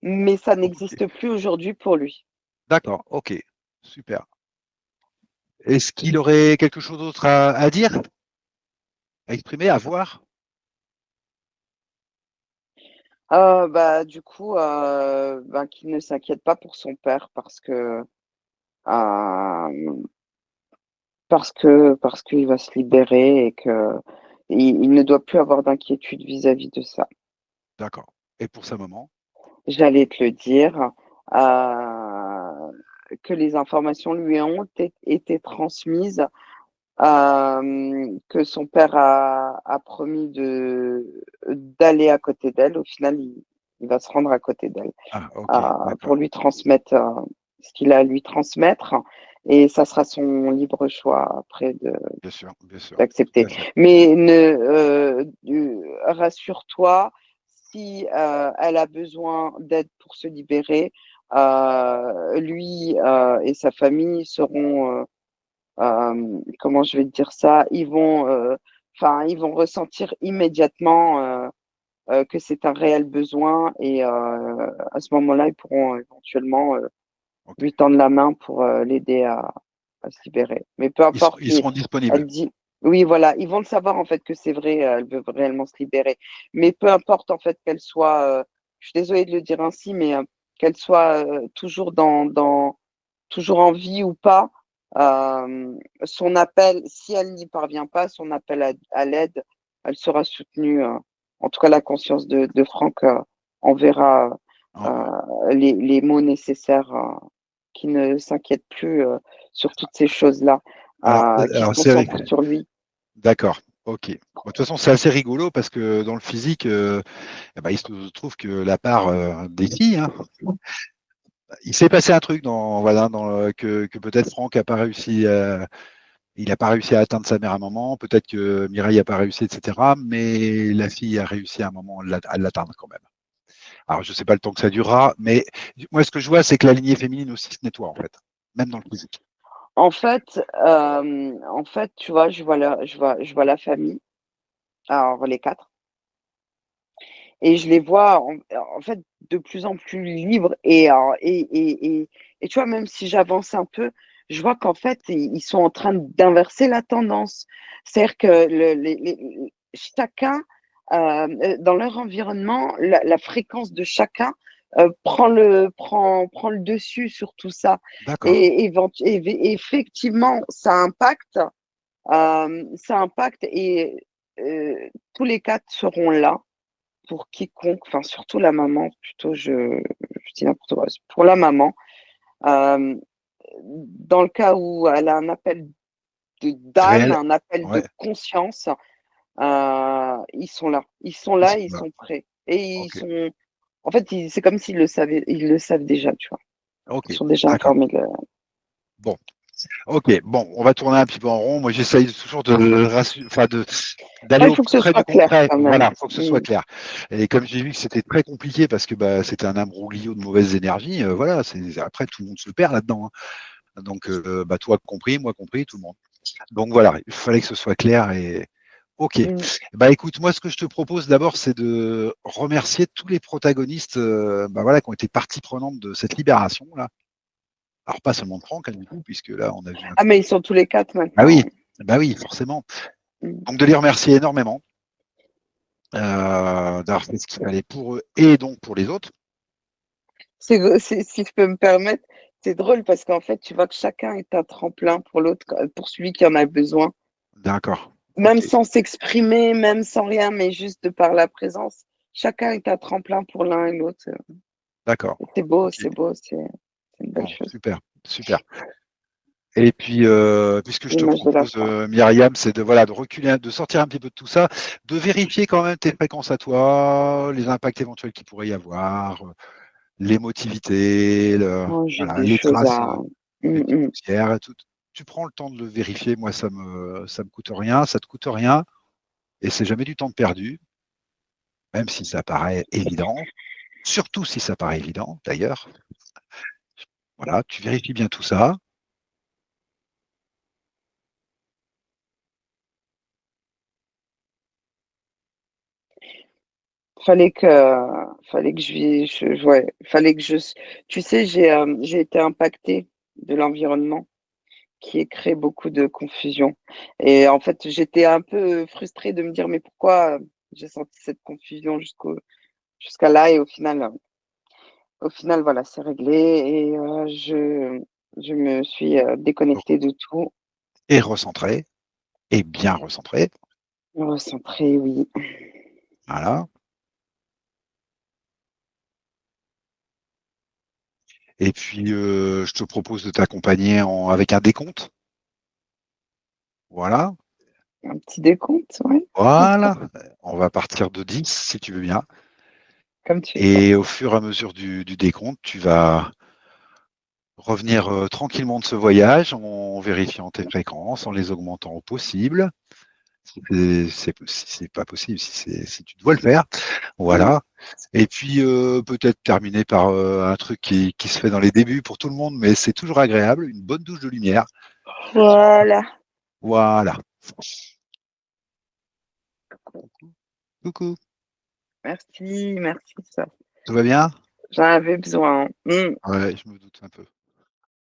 mais ça Ok. n'existe plus aujourd'hui pour lui. D'accord. Ok. Super. Est-ce qu'il aurait quelque chose d'autre à dire, à exprimer, à voir? Bah, du coup, bah, qu'il ne s'inquiète pas pour son père euh, parce qu'il va se libérer et que il ne doit plus avoir d'inquiétude vis-à-vis de ça. D'accord. Et pour sa maman? J'allais te le dire, euh, que les informations lui ont été transmises, que son père a promis d'aller à côté d'elle. Au final, il va se rendre à côté d'elle Ah, ok. pour D'accord. lui transmettre ce qu'il a à lui transmettre. Et ça sera son libre choix après Bien sûr. Tout d'accepter. à fait. Mais rassure-toi, si elle a besoin d'aide pour se libérer, lui et sa famille seront, comment je vais te dire ça, enfin, ils vont ressentir immédiatement que c'est un réel besoin et à ce moment-là, ils pourront éventuellement Ok. lui tendre la main pour l'aider à se libérer. Mais peu importe, Ils seront disponibles. elle dit, oui, voilà, ils vont le savoir en fait que c'est vrai, elle veut réellement se libérer. Mais peu importe en fait qu'elle soit, je suis désolée de le dire ainsi, mais qu'elle soit toujours toujours en vie ou pas, son appel, si elle n'y parvient pas, son appel à l'aide, elle sera soutenue. En tout cas, la conscience de Franck enverra En- les mots nécessaires qui ne s'inquiètent plus sur toutes ces choses-là, qui se alors concentrent sur lui. d'accord. Ok. Bon, de toute façon, c'est assez rigolo parce que dans le physique, eh ben, il se trouve que la part des filles, hein, il s'est passé un truc voilà, que peut-être Franck a pas réussi, il n'a pas réussi à atteindre sa mère à un moment, peut-être que Mireille n'a pas réussi, etc. Mais la fille a réussi à un moment à l'atteindre quand même. Alors, je ne sais pas le temps que ça durera, mais moi, ce que je vois, c'est que la lignée féminine aussi se nettoie, en fait, même dans le physique. En fait, tu vois, je vois la famille, alors les quatre. Et je les vois en fait de plus en plus libres et tu vois, même si j'avance un peu, je vois qu'en fait, ils sont en train d'inverser la tendance. C'est-à-dire que chacun, dans leur environnement, la fréquence de chacun prend le dessus sur tout ça. D'accord. Et effectivement, ça impacte et tous les quatre seront là pour quiconque, enfin surtout la maman, plutôt je dis n'importe quoi, pour la maman. Euh, Dans le cas où elle a un appel d'âme, Réel. un appel de Ouais. conscience, ils sont là. Ils sont Ils là, sont ils là. sont prêts. Et ils Ok. sont. En fait, c'est comme s'ils le savaient, ils le savent déjà, tu vois. Ok. Ils sont déjà D'accord. informés. Bon. Ok. Bon, on va tourner un petit peu en rond. Moi, j'essaye toujours enfin d'aller Enfin, il au faut que plus ce près du soit clair concret. quand même. Voilà, il faut que ce soit Mm, clair. Et comme j'ai vu que c'était très compliqué parce que bah, c'était un imbroglio de mauvaises énergies, voilà, après tout le monde se perd là-dedans, hein. Donc, bah, toi compris, moi compris, tout le monde. Donc voilà, il fallait que ce soit clair et ok. mm. Bah écoute, moi ce que je te propose d'abord, c'est de remercier tous les protagonistes, bah, voilà, qui ont été partie prenante de cette libération là. Alors pas seulement de Franck, hein, du coup, puisque là on a vu un Ah, peu. mais ils sont tous les quatre Ah maintenant. oui, bah oui, forcément. Mm. Donc de les remercier énormément, d'avoir fait ce qu'il fallait pour eux et donc pour les autres. Si je peux me permettre, c'est drôle parce qu'en fait, tu vois que chacun est un tremplin pour l'autre, pour celui qui en a besoin. D'accord. Même Ok. sans s'exprimer, même sans rien, mais juste de par la présence. Chacun est un tremplin pour l'un et l'autre. D'accord. Ok. C'est beau, c'est une belle Bon, chose. super, super. Et puis, puisque je te L'image de la propose, fin. Myriam, c'est de, voilà, de reculer, de sortir un petit peu de tout ça, de vérifier quand même tes fréquences à toi, les impacts éventuels qu'il pourrait y avoir, l'émotivité, Oh, j'ai voilà, des les choses traces, à. les petites Mm, poussières, et tout. Tu prends le temps de le vérifier. Moi, ça me coûte rien, ça te coûte rien, et c'est jamais du temps de perdu, même si ça paraît évident. Surtout si ça paraît évident, d'ailleurs. Voilà, tu vérifies bien tout ça. fallait que ouais, fallait que tu sais, j'ai été impactée de l'environnement qui a créé beaucoup de confusion. Et en fait, j'étais un peu frustrée de me dire, mais pourquoi j'ai senti cette confusion jusqu'à là et au final, voilà, c'est réglé et je me suis déconnectée de tout. Et recentré, et bien recentré. Recentrée, oui. Voilà. Et puis, je te propose de t'accompagner avec un décompte. Voilà. Un petit décompte, ouais, Voilà. On va partir de 10, si tu veux bien. comme tu le sens. Et au fur et à mesure du décompte, tu vas revenir tranquillement de ce voyage en vérifiant tes fréquences, en les augmentant au possible. Si c'est pas possible, si tu dois le faire. Mm. Voilà. Et puis, peut-être terminer par un truc qui se fait dans les débuts pour tout le monde, mais c'est toujours agréable, une bonne douche de lumière. Voilà. Voilà. Coucou. Merci, merci. Ça. Tout va bien? J'en avais besoin. Mm. Ouais, je me doute un peu.